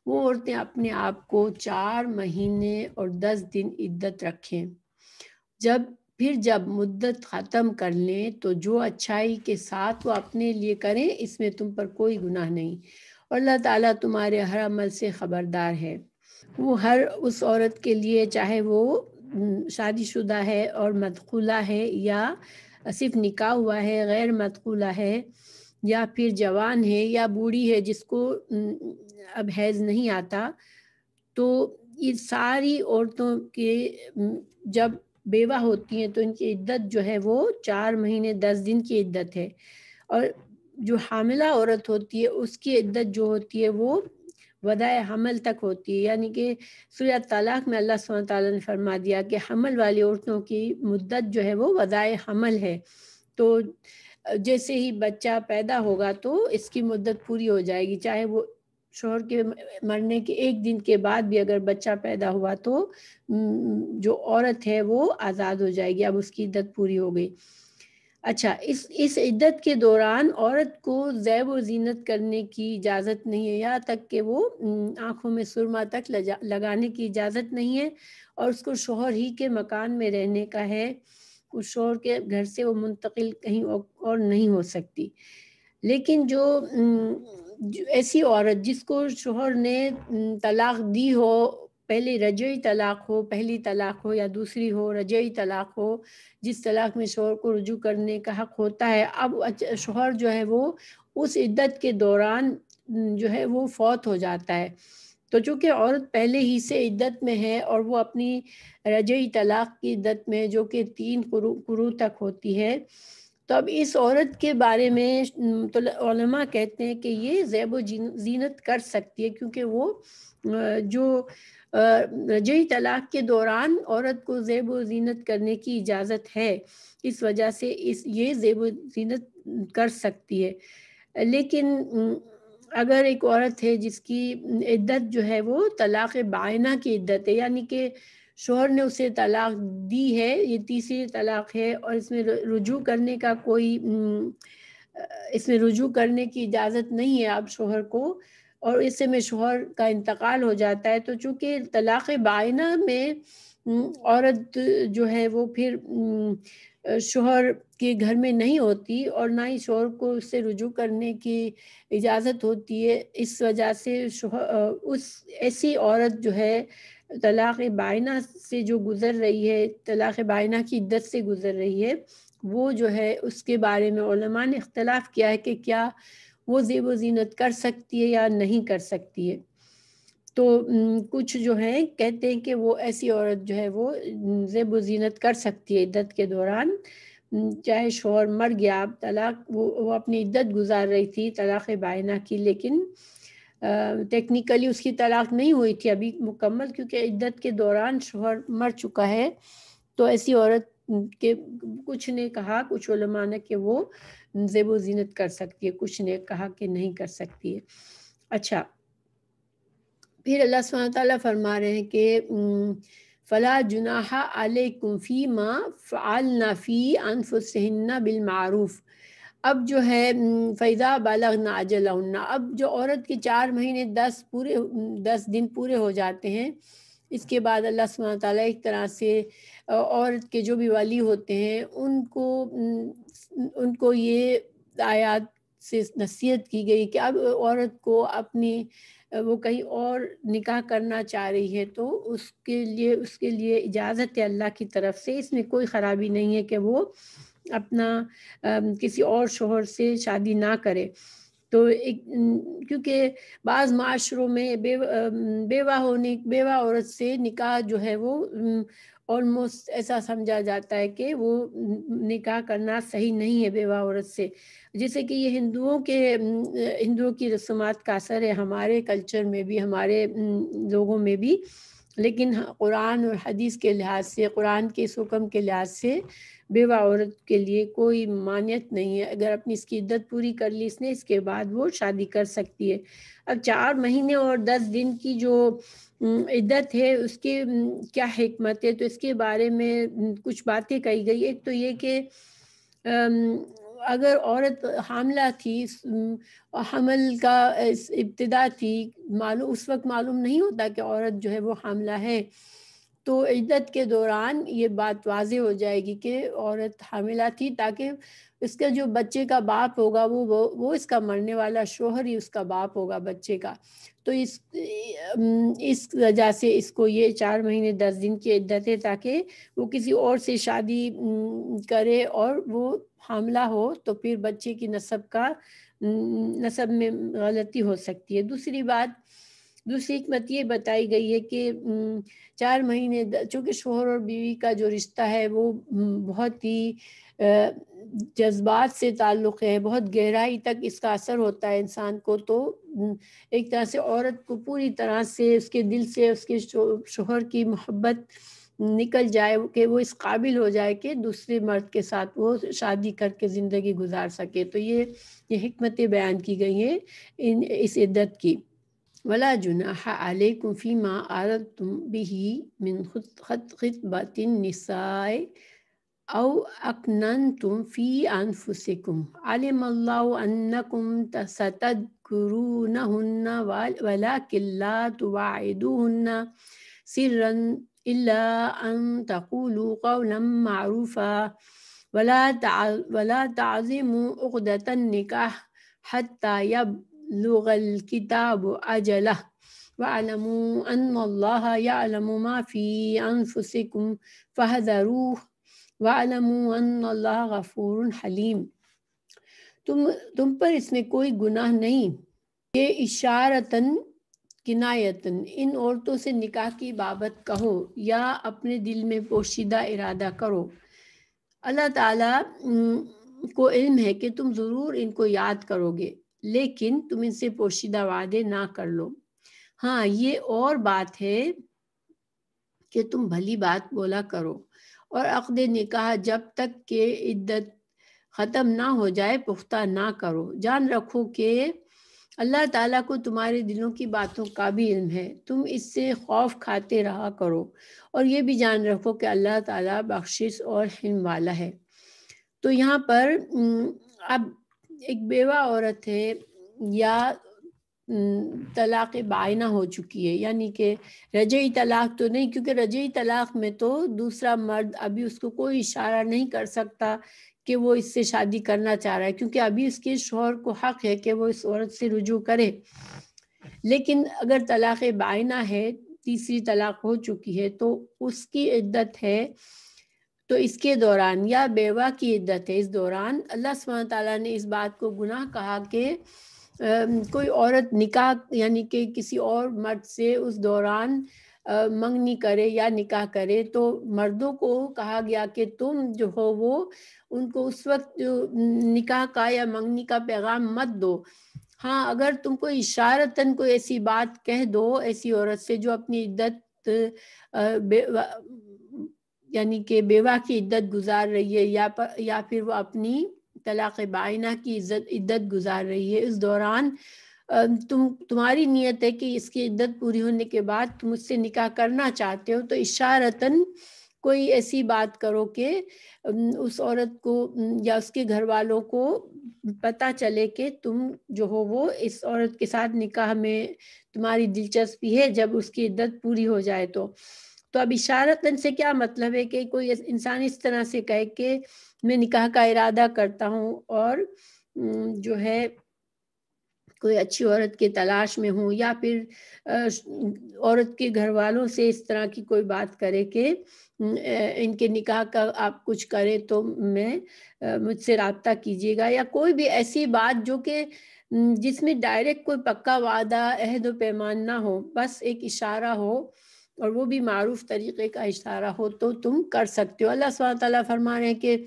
وہ عورتیں اپنے آپ کو 4 مہینے اور 10 دن عدت رکھیں۔ جب پھر جب مدت ختم کر لیں تو جو اچھائی کے ساتھ وہ اپنے لیے کریں، اس میں تم پر کوئی گناہ نہیں، اور اللہ تعالیٰ تمہارے ہر عمل سے خبردار ہے۔ وہ ہر اس عورت کے لیے، چاہے وہ شادی شدہ ہے اور مدخولہ ہے، یا صرف نکاح ہوا ہے غیر مدخولہ ہے، یا پھر جوان ہے یا بوڑھی ہے جس کو اب حیض نہیں آتا، تو یہ ساری عورتوں کے جب بیوہ ہوتی ہیں تو ان کی عدت جو ہے وہ 4 مہینے 10 دن کی عدت ہے، اور جو حاملہ عورت ہوتی ہے اس کی عدت جو ہوتی ہے وہ وداع حمل تک ہوتی ہے، یعنی کہ سورہ طلاق میں اللہ سبحانہ تعالیٰ نے فرما دیا کہ حمل والی عورتوں کی مدت جو ہے وہ وداع حمل ہے، تو جیسے ہی بچہ پیدا ہوگا تو اس کی مدت پوری ہو جائے گی، چاہے وہ شوہر کے مرنے کے 1 دن کے بعد بھی اگر بچہ پیدا ہوا تو جو عورت ہے وہ آزاد ہو جائے گی، اب اس کی عدت پوری ہو گئی۔ اچھا، اس عدت کے دوران عورت کو زیب و زینت کرنے کی اجازت نہیں ہے، یہاں تک کہ وہ آنکھوں میں سرما تک لگانے کی اجازت نہیں ہے، اور اس کو شوہر ہی کے مکان میں رہنے کا ہے، اس شوہر کے گھر سے وہ منتقل کہیں اور نہیں ہو سکتی۔ لیکن جو ایسی عورت جس کو شوہر نے طلاق دی ہو، پہلے رجعی طلاق ہو، پہلی طلاق ہو یا دوسری ہو، رجعی طلاق ہو، جس طلاق میں شوہر کو رجوع کرنے کا حق ہوتا ہے، اب شوہر جو ہے وہ اس عدت کے دوران جو ہے وہ فوت ہو جاتا ہے، تو چونکہ عورت پہلے ہی سے عدت میں ہے اور وہ اپنی رجعی طلاق کی عدت میں جو کہ 3 قروء تک ہوتی ہے، تو اب اس عورت کے بارے میں تو علماء کہتے ہیں کہ یہ زیب و زینت کر سکتی ہے، کیونکہ وہ جو رجعی طلاق کے دوران عورت کو زیب و زینت کرنے کی اجازت ہے، اس وجہ سے یہ زیب و زینت کر سکتی ہے۔ لیکن اگر ایک عورت ہے جس کی عدت جو ہے وہ طلاق بائنہ کی عدت ہے، یعنی کہ شوہر نے اسے طلاق دی ہے، یہ تیسری طلاق ہے، اور اس میں رجوع کرنے کا اس میں رجوع کرنے کی اجازت نہیں ہے اب شوہر کو، اور اس میں شوہر کا انتقال ہو جاتا ہے، تو چونکہ طلاق بائنہ میں عورت جو ہے وہ پھر شوہر کے گھر میں نہیں ہوتی، اور نہ ہی شوہر کو اس سے رجوع کرنے کی اجازت ہوتی ہے، اس وجہ سے ایسی عورت جو ہے طلاق بائنہ سے جو گزر رہی ہے، طلاق بائنہ کی عدت سے گزر رہی ہے، وہ جو ہے اس کے بارے میں علماء نے اختلاف کیا ہے کہ کیا وہ زیب و زینت کر سکتی ہے یا نہیں کر سکتی ہے۔ تو کچھ جو ہیں کہتے ہیں کہ وہ ایسی عورت جو ہے وہ زیب و زینت کر سکتی ہے عدت کے دوران، چاہے شوہر مر گیا، طلاق وہ اپنی عدت گزار رہی تھی طلاق بائنہ کی، لیکن ٹیکنیکلی اس کی طلاق نہیں ہوئی تھی ابھی مکمل، کیونکہ عدت کے دوران شوہر مر چکا ہے، تو ایسی عورت کے کچھ نے کہا، کچھ علماء نے کہ وہ زیب و زینت کر سکتی ہے، کچھ نے کہا کہ نہیں کر سکتی ہے۔ اچھا، پھر اللہ سبحانہ تعالیٰ فرما رہے ہیں کہ فلا جناح علیکم فیما فعلن فی انفسہن بالمعروف۔ اب جو ہے فیضا بلغن اجلہن، اب جو عورت کے 4 مہینے 10 دن پورے ہو جاتے ہیں، اس کے بعد اللہ سبحانہ تعالیٰ ایک طرح سے عورت کے جو بھی ولی ہوتے ہیں ان کو یہ آیات سے نصیحت کی گئی کہ اب عورت کو اپنی وہ کہیں اور نکاح کرنا چاہ رہی ہے تو اس کے لیے اجازت ہے اللہ کی طرف سے، اس میں کوئی خرابی نہیں ہے کہ وہ اپنا کسی اور شوہر سے شادی نہ کرے، تو کیونکہ بعض معاشروں میں بیوہ عورت سے نکاح جو ہے وہ آلموسٹ ایسا سمجھا جاتا ہے کہ وہ نکاح کرنا صحیح نہیں ہے بیوہ عورت سے، جیسے کہ یہ ہندوؤں کی رسومات کا اثر ہے ہمارے کلچر میں بھی، ہمارے لوگوں میں بھی، لیکن قرآن اور حدیث کے لحاظ سے، قرآن کے اس حکم کے لحاظ سے بیوہ عورت کے لیے کوئی مانعت نہیں ہے، اگر اپنی اس کی عدت پوری کر لی اس نے، اس کے بعد وہ شادی کر سکتی ہے۔ اب 4 مہینے اور 10 دن کی جو عدت ہے اس کے کیا حکمت ہے، تو اس کے بارے میں کچھ باتیں کہی گئی۔ ایک تو یہ کہ اگر عورت حاملہ تھی، حمل کا ابتدا تھی، اس وقت معلوم نہیں ہوتا کہ عورت جو ہے وہ حاملہ ہے، تو عدت کے دوران یہ بات واضح ہو جائے گی کہ عورت حاملہ تھی، تاکہ اس کا جو بچے کا باپ ہوگا وہ اس کا مرنے والا شوہر ہی اس کا باپ ہوگا بچے کا. تو اس وجہ سے اس کو یہ 4 مہینے 10 دن کی عدت ہے، تاکہ وہ کسی اور سے شادی کرے اور وہ حاملہ ہو تو پھر بچے کی نسب میں غلطی ہو سکتی ہے. دوسری حکمت یہ بتائی گئی ہے کہ 4 مہینے چونکہ شوہر اور بیوی کا جو رشتہ ہے وہ بہت ہی جذبات سے تعلق ہے، بہت گہرائی تک اس کا اثر ہوتا ہے انسان کو. تو ایک طرح سے عورت کو پوری طرح سے اس کے دل سے اس کے شوہر کی محبت نکل جائے کہ وہ اس قابل ہو جائے کہ دوسرے مرد کے ساتھ وہ شادی کر کے زندگی گزار سکے. تو یہ حکمتیں بیان کی گئی ہیں اس عدت کی. ولا جناح علیکم فیما عرضتم به من خطبۃ النساء او اکننتم فی انفسکم علم اللہ انکم ستذکرونہن ولکن لا تواعدوہن سرا الا ان تقولوا قولا معروفا ولا تعزموا عقدۃ النکاح حتی يبلغ الكتاب اجلہ وَاعْلَمُوا أَنَّ اللَّهَ يَعْلَمُ مَا فِي أَنفُسِكُمْ فَاحْذَرُوهُ وَاعْلَمُوا أَنَّ اللَّهَ غَفُورٌ حَلِيمٌ. تم پر اس میں کوئی گناہ نہیں کہ اشارتاً کنایتاً ان عورتوں سے نکاح کی بابت کہو یا اپنے دل میں پوشیدہ ارادہ کرو. اللہ تعالیٰ کو علم ہے کہ تم ضرور ان کو یاد کرو گے، لیکن تم ان سے پوشیدہ وعدے نہ کر لو. ہاں، یہ اور بات ہے کہ تم بھلی بات بولا کرو اور عقد نکاح جب تک کہ عدت ختم نہ ہو جائے پختہ نہ کرو. جان رکھو کہ اللہ تعالیٰ کو تمہارے دلوں کی باتوں کا بھی علم ہے. تم اس سے خوف کھاتے رہا کرو اور یہ بھی جان رکھو کہ اللہ تعالیٰ بخشش اور حلم والا ہے. تو یہاں پر اب ایک بیوہ عورت ہے یا طلاق بائنہ ہو چکی ہے، یعنی کہ رجعی طلاق تو نہیں، کیونکہ رجعی طلاق میں تو دوسرا مرد ابھی اس کو کوئی اشارہ نہیں کر سکتا کہ وہ اس سے شادی کرنا چاہ رہا ہے، کیونکہ ابھی اس کے شوہر کو حق ہے کہ وہ اس عورت سے رجوع کرے. لیکن اگر طلاق بائنہ ہے، تیسری طلاق ہو چکی ہے، تو اس کی عدت ہے، تو اس کے دوران یا بیوہ کی عدت ہے، اس دوران اللہ سبحانہ تعالیٰ نے اس بات کو گناہ کہا کہ کوئی عورت نکاح یعنی کہ کسی اور مرد سے اس دوران منگنی کرے یا نکاح کرے، تو مردوں کو کہا گیا کہ تم جو ہو وہ ان کو اس وقت جو نکاح کا یا منگنی کا پیغام مت دو. ہاں، اگر تم کو اشارتاً کوئی ایسی بات کہہ دو ایسی عورت سے جو اپنی عدت یعنی کہ بیوہ کی عدت گزار رہی ہے یا پھر وہ اپنی طلاق بائنہ کی عدت گزار رہی ہے، اس دوران تمہاری نیت ہے کہ اس کی عدت پوری ہونے کے بعد تم اس سے نکاح کرنا چاہتے ہو، تو اشارتاً کوئی ایسی بات کرو کہ اس عورت کو یا اس کے گھر والوں کو پتہ چلے کہ تم جو ہو وہ اس عورت کے ساتھ نکاح میں تمہاری دلچسپی ہے جب اس کی عدت پوری ہو جائے. تو اب اشارتاً سے کیا مطلب ہے کہ کوئی انسان اس طرح سے کہے کہ میں نکاح کا ارادہ کرتا ہوں اور جو ہے کوئی اچھی عورت کی تلاش میں ہوں، یا پھر عورت کے گھر والوں سے اس طرح کی کوئی بات کرے کہ ان کے نکاح کا آپ کچھ کرے تو مجھ سے رابطہ کیجیے گا، یا کوئی بھی ایسی بات جو کہ جس میں ڈائریکٹ کوئی پکا وعدہ عہد و پیمان نہ ہو، بس ایک اشارہ ہو اور وہ بھی معروف طریقے کا اشارہ ہو، تو تم کر سکتے ہو. اللہ سبحانہ تعالیٰ فرما رہے ہیں کہ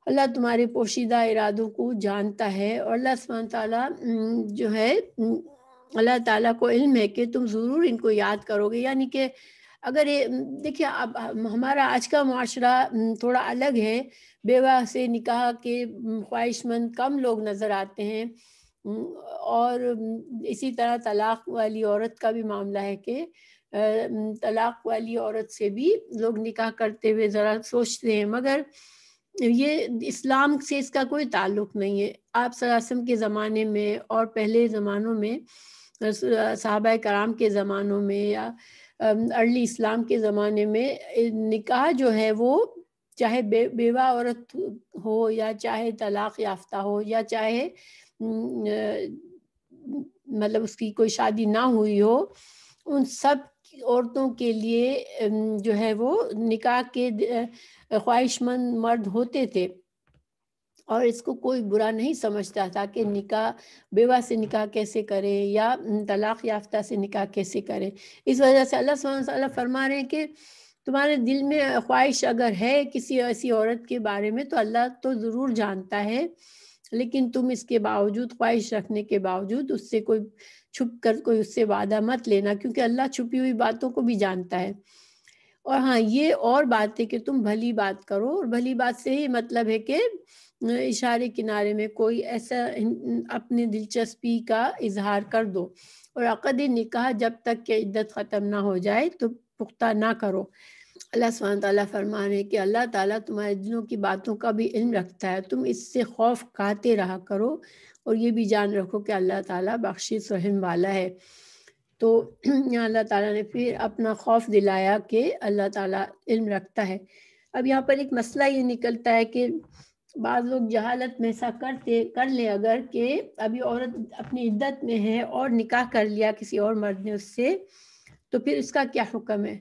اللہ تمہارے پوشیدہ ارادوں کو جانتا ہے، اور اللہ سبحانہ تعالیٰ جو ہے اللہ تعالیٰ کو علم ہے کہ تم ضرور ان کو یاد کرو گے. یعنی کہ اگر دیکھیے اب ہمارا آج کا معاشرہ تھوڑا الگ ہے، بیوہ سے نکاح کے خواہش مند کم لوگ نظر آتے ہیں، اور اسی طرح طلاق والی عورت کا بھی معاملہ ہے کہ طلاق والی عورت سے بھی لوگ نکاح کرتے ہوئے ذرا سوچتے ہیں، مگر یہ اسلام سے اس کا کوئی تعلق نہیں ہے. آپ صلی اللہ علیہ وسلم کے زمانے میں اور پہلے زمانوں میں صحابہ کرام کے زمانوں میں یا ارلی اسلام کے زمانے میں نکاح جو ہے وہ چاہے بیوہ عورت ہو یا چاہے طلاق یافتہ ہو یا چاہے مطلب اس کی کوئی شادی نہ ہوئی ہو، ان سب عورتوں کے لیے جو ہے وہ نکاح کے خواہش مند مرد ہوتے تھے، اور اس کو کوئی برا نہیں سمجھتا تھا کہ نکاح بیوہ سے نکاح کیسے کرے یا طلاق یافتہ سے نکاح کیسے کرے۔ اس وجہ سے اللہ سبحانہ وتعالیٰ فرما رہے ہیں کہ تمہارے دل میں خواہش اگر ہے کسی ایسی عورت کے بارے میں تو اللہ تو ضرور جانتا ہے، لیکن تم اس کے باوجود، خواہش رکھنے کے باوجود، اس سے کوئی چھپ کر کوئی اس سے وعدہ مت لینا، کیونکہ اللہ چھپی ہوئی باتوں کو بھی جانتا ہے۔ اور ہاں، یہ اور بات ہے کہ تم بھلی بات کرو، اور بھلی بات سے ہی مطلب ہے کہ اشارے کنارے میں کوئی ایسا اپنی دلچسپی کا اظہار کر دو، اور عقد نکاح جب تک کہ عدت ختم نہ ہو جائے تو پختہ نہ کرو۔ اللہ سبحانہ تعالیٰ فرما رہے ہیں کہ اللہ تعالیٰ تمہارے دلوں کی باتوں کا بھی علم رکھتا ہے، تم اس سے خوف کھاتے رہا کرو، اور یہ بھی جان رکھو کہ اللہ تعالیٰ بخشش رحم والا ہے۔ تو یہاں اللہ تعالیٰ نے پھر اپنا خوف دلایا کہ اللہ تعالیٰ علم رکھتا ہے۔ اب یہاں پر ایک مسئلہ یہ نکلتا ہے کہ بعض لوگ جہالت میں ایسا کر لیں اگر کہ ابھی عورت اپنی عدت میں ہے اور نکاح کر لیا کسی اور مرد نے اس سے، تو پھر اس کا کیا حکم ہے؟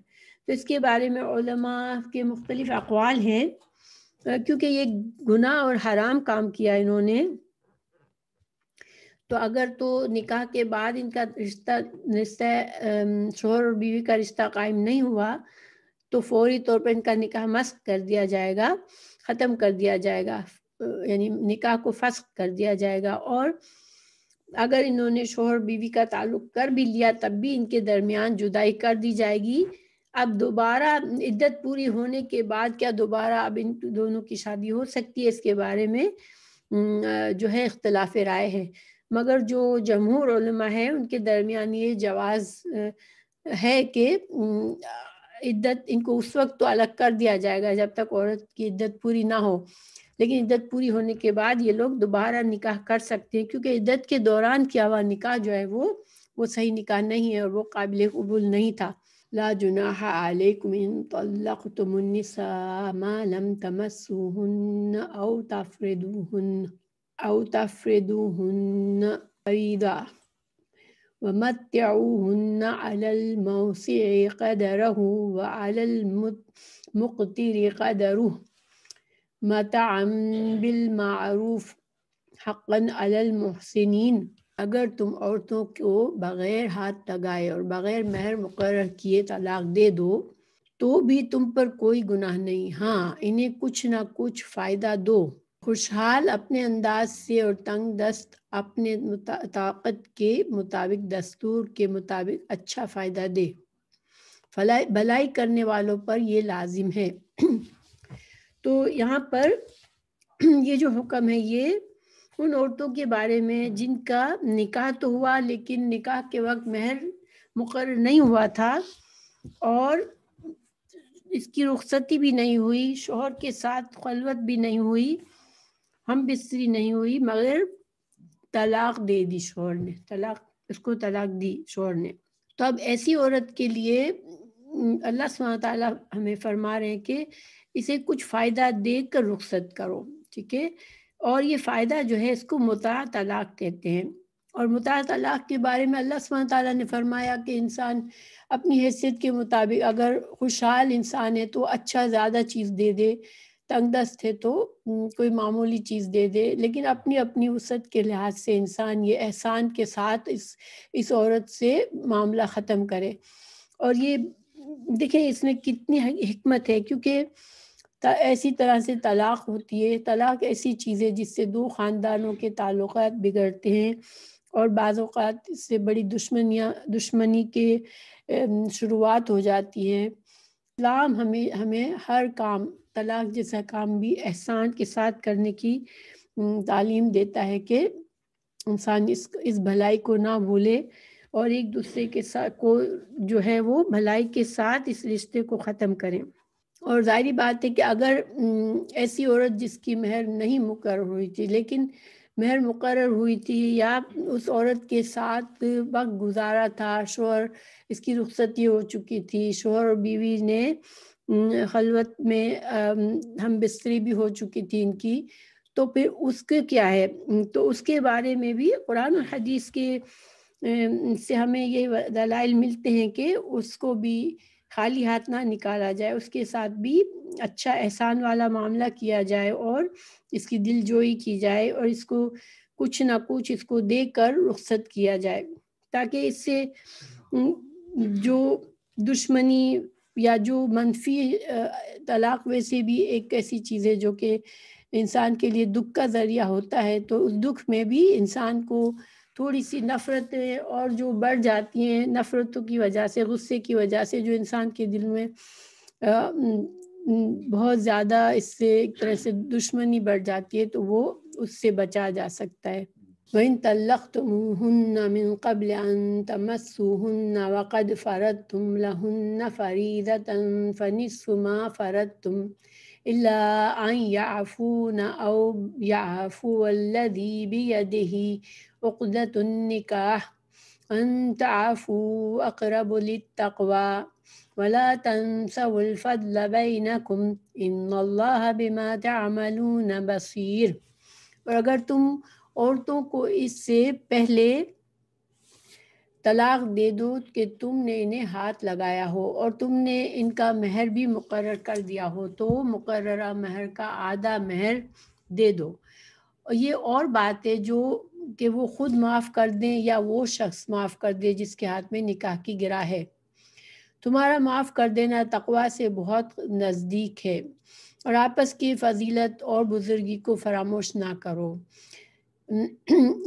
تو اس کے بارے میں علماء کے مختلف اقوال ہیں، کیونکہ یہ گناہ اور حرام کام کیا انہوں نے، تو اگر تو نکاح کے بعد ان کا رشتہ شوہر اور بیوی کا رشتہ قائم نہیں ہوا تو فوری طور پر ان کا نکاح مسخ کر دیا جائے گا، ختم کر دیا جائے گا، یعنی نکاح کو فسخ کر دیا جائے گا۔ اور اگر انہوں نے شوہر بیوی کا تعلق کر بھی لیا تب بھی ان کے درمیان جدائی کر دی جائے گی۔ اب دوبارہ عدت پوری ہونے کے بعد کیا دوبارہ اب ان دونوں کی شادی ہو سکتی ہے، اس کے بارے میں جو ہے اختلاف رائے ہے، مگر جو جمہور علماء ہیں ان کے درمیان یہ جواز ہے کہ عدت ان کو اس وقت تو الگ کر دیا جائے گا جب تک عورت کی عدت پوری نہ ہو، لیکن عدت پوری ہونے کے بعد یہ لوگ دوبارہ نکاح کر سکتے ہیں، کیونکہ عدت کے دوران کیا ہوا نکاح جو ہے وہ صحیح نکاح نہیں ہے اور وہ قابل قبول نہیں تھا۔ لا جناح علیکم ان طلقتم النساء ما لم تمسوهن او تفردوهن فریضہ ومتعوهن على الموسع قدره وعلى المقتر قدره متاعا بالمعروف حقا على المحسنین۔ اگر تم عورتوں کو بغیر ہاتھ لگائے اور بغیر مہر مقرر کیے طلاق دے دو تو بھی تم پر کوئی گناہ نہیں، ہاں انہیں کچھ نہ کچھ فائدہ دو، خوشحال اپنے انداز سے اور تنگ دست اپنے طاقت کے مطابق، دستور کے مطابق اچھا فائدہ دے، بھلائی کرنے والوں پر یہ لازم ہے۔ تو یہاں پر یہ جو حکم ہے یہ ان عورتوں کے بارے میں جن کا نکاح تو ہوا لیکن نکاح کے وقت مہر مقرر نہیں ہوا تھا اور اس کی رخصتی بھی نہیں ہوئی، شوہر کے ساتھ خلوت بھی نہیں ہوئی، ہم بستری نہیں ہوئی، مگر طلاق دے دی شوہر نے، اس کو طلاق دی شوہر نے، تو اب ایسی عورت کے لیے اللہ سبحانہ تعالیٰ ہمیں فرما رہے ہیں کہ اسے کچھ فائدہ دے کر رخصت کرو، ٹھیک ہے؟ اور یہ فائدہ جو ہے اس کو متاع طلاق کہتے ہیں، اور متاع طلاق کے بارے میں اللہ سبحانہ تعالیٰ نے فرمایا کہ انسان اپنی حیثیت کے مطابق، اگر خوشحال انسان ہے تو اچھا زیادہ چیز دے دے، تنگ دست ہے تو کوئی معمولی چیز دے دے، لیکن اپنی اپنی وسعت کے لحاظ سے انسان یہ احسان کے ساتھ اس عورت سے معاملہ ختم کرے۔ اور یہ دیکھیں اس میں کتنی حکمت ہے، کیونکہ ایسی طرح سے طلاق ہوتی ہے، طلاق ایسی چیز ہے جس سے دو خاندانوں کے تعلقات بگڑتے ہیں اور بعض اوقات اس سے بڑی دشمنی کے شروعات ہو جاتی ہے۔ اسلام ہمیں ہر کام، طلاق جیسا کام بھی احسان کے ساتھ کرنے کی تعلیم دیتا ہے کہ انسان اس بھلائی کو نہ بھولے اور ایک دوسرے کے ساتھ کو جو ہے وہ بھلائی کے ساتھ اس رشتے کو ختم کریں۔ اور ظاہری بات ہے کہ اگر ایسی عورت جس کی مہر نہیں مقرر ہوئی تھی لیکن مہر مقرر ہوئی تھی یا اس عورت کے ساتھ وقت گزارا تھا، شوہر اس کی رخصتی ہو چکی تھی، شوہر اور بیوی نے خلوت میں ہم بستری بھی ہو چکی تھی ان کی، تو پھر اس کے کیا ہے؟ تو اس کے بارے میں بھی قرآن و حدیث کے سے ہمیں یہ دلائل ملتے ہیں کہ اس کو بھی خالی ہاتھ نہ نکالا جائے، اس کے ساتھ بھی اچھا احسان والا معاملہ کیا جائے اور اس کی دل جوئی کی جائے اور اس کو کچھ نہ کچھ اس کو دے کر رخصت کیا جائے، تاکہ اس سے جو دشمنی یا جو منفی طلاق ویسے بھی ایک ایسی چیز ہے جو کہ انسان کے لیے دکھ کا ذریعہ ہوتا ہے، تو اس دکھ میں بھی انسان کو تھوڑی سی نفرتیں اور جو بڑھ جاتی ہیں نفرتوں کی وجہ سے، غصے کی وجہ سے، جو انسان کے دل میں بہت زیادہ اس سے ایک طرح سے دشمنی بڑھ جاتی ہے، تو وہ اس سے بچا جا سکتا ہے۔ وَإِن طَلَّقْتُمُوهُنَّ مِن قَبْلِ أَن تَمَسُّوهُنَّ وَقَدْ فَرَضْتُمْ لَهُنَّ فَرِيضَةً فَنِصْفُ مَا فَرَضْتُمْ إِلَّا أَن يَعْفُونَ أَوْ يَعْفُوَ الَّذِي بِيَدِهِ عُقْدَةُ النِّكَاحِ أَن تَعْفُوا أَقْرَبُ لِلتَّقْوَىٰ وَلَا تَنْسَوُا الْفَضْلَ بَيْنَكُمْ إِنَّ اللَّهَ بِمَا تَعْمَلُونَ بَصِيرٌ۔ اور اگر تم عورتوں کو اس سے پہلے طلاق دے دو کہ تم نے انہیں ہاتھ لگایا ہو اور تم نے ان کا مہر بھی مقرر کر دیا ہو، تو مقررہ مہر کا آدھا مہر دے دو۔ اور یہ اور بات ہے جو کہ وہ خود معاف کر دیں یا وہ شخص معاف کر دے جس کے ہاتھ میں نکاح کی گرہ ہے۔ تمہارا معاف کر دینا تقویٰ سے بہت نزدیک ہے، اور آپس کی فضیلت اور بزرگی کو فراموش نہ کرو،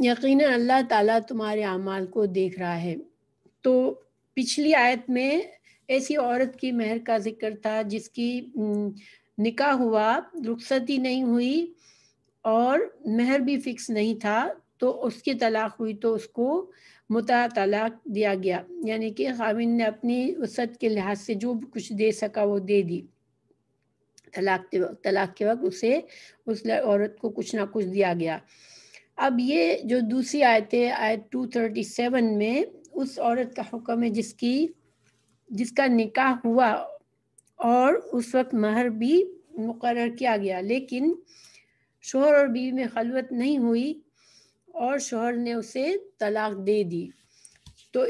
یقیناً اللہ تعالیٰ تمہارے اعمال کو دیکھ رہا ہے۔ تو پچھلی آیت میں ایسی عورت کی مہر کا ذکر تھا جس کی نکاح ہوا، رخصتی نہیں ہوئی اور مہر بھی فکس نہیں تھا، تو اس کی طلاق ہوئی تو اس کو متع طلاق دیا گیا، یعنی کہ خاوند نے اپنی وسعت کے لحاظ سے جو بھی کچھ دے سکا وہ دے دی۔ طلاق کے وقت اسے اس عورت کو کچھ نہ کچھ دیا گیا۔ اب یہ جو دوسری آیت ہے، آیت 237 میں اس عورت کا حکم ہے جس کا نکاح ہوا اور اس وقت مہر بھی مقرر کیا گیا، لیکن شوہر اور بیوی میں خلوت نہیں ہوئی اور شوہر نے اسے طلاق دے دی، تو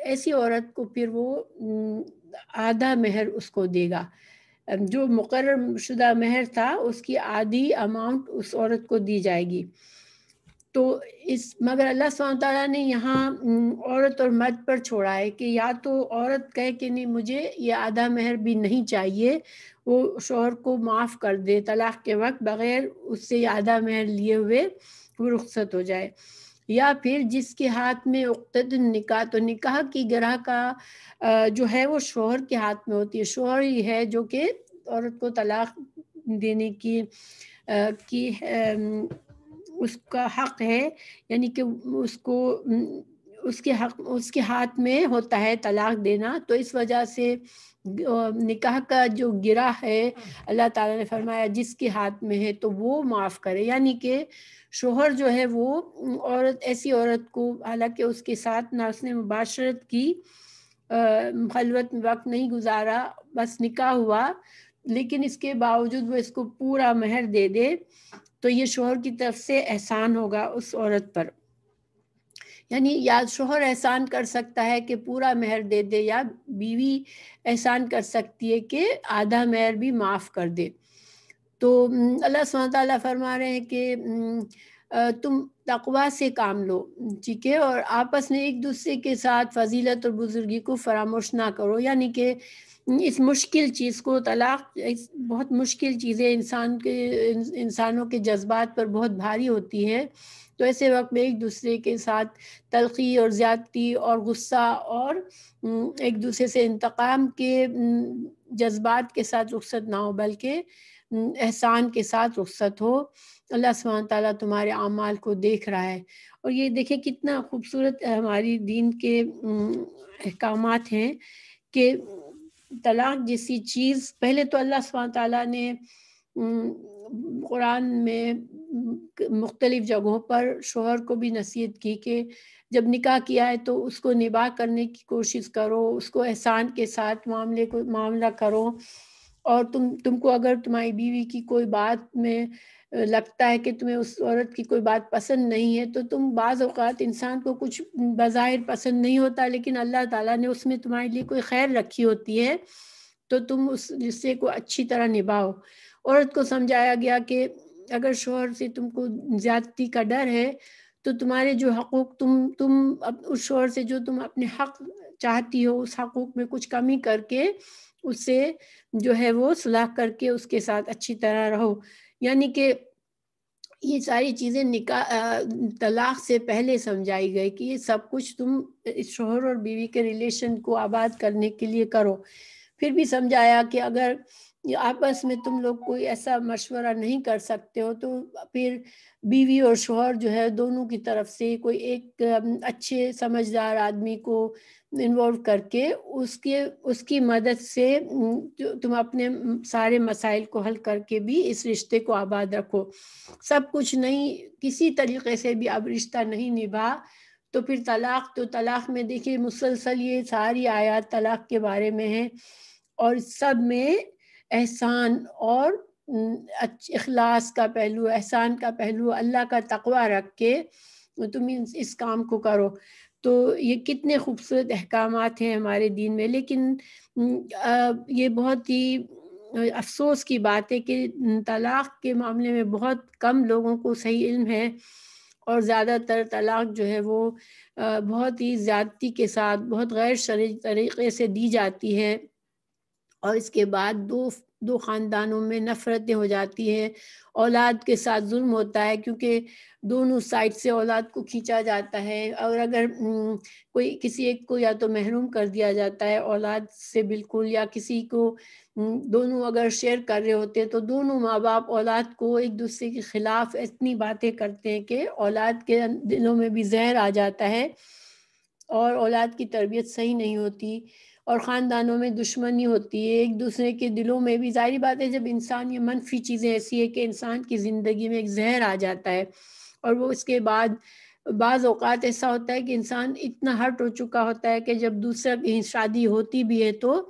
ایسی عورت کو پھر وہ آدھا مہر اس کو دے گا، جو مقرر شدہ مہر تھا اس کی آدھی اماؤنٹ اس عورت کو دی جائے گی۔ تو مگر اللہ سبحانہ تعالیٰ نے یہاں عورت اور مرد پر چھوڑا ہے کہ یا تو عورت کہے کہ نہیں مجھے یہ آدھا مہر بھی نہیں چاہیے، وہ شوہر کو معاف کر دے طلاق کے وقت بغیر اس سے آدھا مہر لیے ہوئے وہ رخصت ہو جائے، یا پھر جس کے ہاتھ میں عقدۃ النکاح، تو نکاح کی گرہ کا جو ہے وہ شوہر کے ہاتھ میں ہوتی ہے، شوہر ہی ہے جو کہ عورت کو طلاق دینے کی اس کا حق ہے، یعنی کہ اس کے ہاتھ میں ہوتا ہے طلاق دینا، تو اس وجہ سے نکاح کا جو گرہ ہے اللہ تعالیٰ نے فرمایا جس کے ہاتھ میں ہے تو وہ معاف کرے، یعنی کہ شوہر جو ہے وہ ایسی عورت کو، حالانکہ اس کے ساتھ نہ اس نے مباشرت کی، خلوت میں وقت نہیں گزارا، بس نکاح ہوا، لیکن اس کے باوجود وہ اس کو پورا مہر دے دے، تو یہ شوہر کی طرف سے احسان ہوگا اس عورت پر، یعنی یا شوہر احسان کر سکتا ہے کہ پورا مہر دے دے، یا بیوی احسان کر سکتی ہے کہ آدھا مہر بھی معاف کر دے۔ تو اللہ سبحانہ تعالیٰ فرما رہے ہیں کہ تم تقویٰ سے کام لو، ٹھیک ہے، اور آپس میں ایک دوسرے کے ساتھ فضیلت اور بزرگی کو فراموش نہ کرو، یعنی کہ اس مشکل چیز کو، طلاق بہت مشکل چیز ہے، انسانوں کے جذبات پر بہت بھاری ہوتی ہے، تو ایسے وقت میں ایک دوسرے کے ساتھ تلخی اور زیادتی اور غصہ اور ایک دوسرے سے انتقام کے جذبات کے ساتھ رخصت نہ ہو، بلکہ احسان کے ساتھ رخصت ہو۔ اللہ سبحانہ تعالیٰ تمہارے اعمال کو دیکھ رہا ہے، اور یہ دیکھیں کتنا خوبصورت ہماری دین کے احکامات ہیں کہ طلاق جیسی چیز، پہلے تو اللہ سبحانہ تعالیٰ نے قرآن میں مختلف جگہوں پر شوہر کو بھی نصیحت کی کہ جب نکاح کیا ہے تو اس کو نباہ کرنے کی کوشش کرو، اس کو احسان کے ساتھ معاملہ کرو، اور تم کو اگر تمہاری بیوی کی کوئی بات میں لگتا ہے کہ تمہیں اس عورت کی کوئی بات پسند نہیں ہے، تو تم بعض اوقات انسان کو کچھ بظاہر پسند نہیں ہوتا، لیکن اللہ تعالیٰ نے اس میں تمہارے لیے کوئی خیر رکھی ہوتی ہے، تو تم اس رشتے کو اچھی طرح نبھاؤ۔ عورت کو سمجھایا گیا کہ اگر شوہر سے تم کو زیادتی کا ڈر ہے تو تمہارے جو حقوق تم اس شوہر سے جو تم اپنے حق چاہتی ہو، اس حقوق میں کچھ کمی کر کے اس سے جو ہے وہ صلاح کر کے اس کے ساتھ اچھی طرح رہو۔ یعنی کہ یہ ساری چیزیں طلاق سے پہلے سمجھائی گئی کہ یہ سب کچھ تم شوہر اور بیوی کے ریلیشن کو آباد کرنے کے لیے کرو۔ پھر بھی سمجھایا کہ اگر آپس میں تم لوگ کوئی ایسا مشورہ نہیں کر سکتے ہو تو پھر بیوی اور شوہر جو ہے دونوں کی طرف سے کوئی ایک اچھے سمجھدار آدمی کو انوالو کر کے اس کی مدد سے تم اپنے سارے مسائل کو حل کر کے بھی اس رشتے کو آباد رکھو۔ سب کچھ نہیں، کسی طریقے سے بھی اب رشتہ نہیں نبھا تو پھر طلاق میں دیکھیے مسلسل یہ ساری آیات طلاق کے بارے میں ہیں، اور سب میں احسان اور اخلاص کا پہلو، احسان کا پہلو، اللہ کا تقوی رکھ کے تم اس کام کو کرو۔ تو یہ کتنے خوبصورت احکامات ہیں ہمارے دین میں، لیکن یہ بہت ہی افسوس کی بات ہے کہ طلاق کے معاملے میں بہت کم لوگوں کو صحیح علم ہے، اور زیادہ تر طلاق جو ہے وہ بہت ہی زیادتی کے ساتھ بہت غیر شرعی طریقے سے دی جاتی ہے، اور اس کے بعد دو خاندانوں میں نفرتیں ہو جاتی ہیں، اولاد کے ساتھ ظلم ہوتا ہے کیونکہ دونوں سائڈ سے اولاد کو کھینچا جاتا ہے، اور اگر کسی ایک کو یا تو محروم کر دیا جاتا ہے اولاد سے بالکل، یا کسی کو دونوں اگر شیئر کر رہے ہوتے ہیں تو دونوں ماں باپ اولاد کو ایک دوسرے کے خلاف اتنی باتیں کرتے ہیں کہ اولاد کے دلوں میں بھی زہر آ جاتا ہے، اور اولاد کی تربیت صحیح نہیں ہوتی، اور خاندانوں میں دشمنی ہوتی ہے ایک دوسرے کے دلوں میں بھی۔ ظاہری بات ہے جب انسان یہ منفی چیزیں ایسی ہے کہ انسان کی زندگی میں ایک زہر آ جاتا ہے، اور وہ اس کے بعد بعض اوقات ایسا ہوتا ہے کہ انسان اتنا ہرٹ ہو چکا ہوتا ہے کہ جب دوسرا شادی ہوتی بھی ہے تو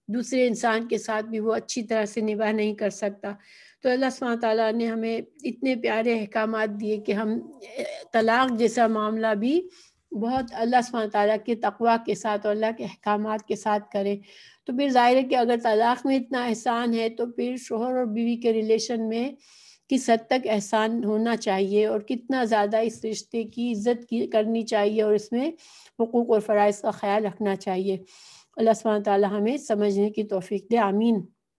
دوسرے انسان کے ساتھ بھی وہ اچھی طرح سے نباہ نہیں کر سکتا۔ تو اللہ سبحانہ تعالیٰ نے ہمیں اتنے پیارے احکامات دیے کہ ہم طلاق جیسا معاملہ بھی بہت اللہ سبحانہ تعالیٰ کے تقوی کے ساتھ اور اللہ کے احکامات کے ساتھ کریں۔ تو پھر ظاہر ہے کہ اگر طلاق میں اتنا احسان ہے تو پھر شوہر اور بیوی کے ریلیشن میں کس حد تک احسان ہونا چاہیے، اور کتنا زیادہ اس رشتے کی عزت کرنی چاہیے، اور اس میں حقوق اور فرائض کا خیال رکھنا چاہیے۔ اللہ سبحانہ تعالیٰ ہمیں سمجھنے کی توفیق دے، آمین۔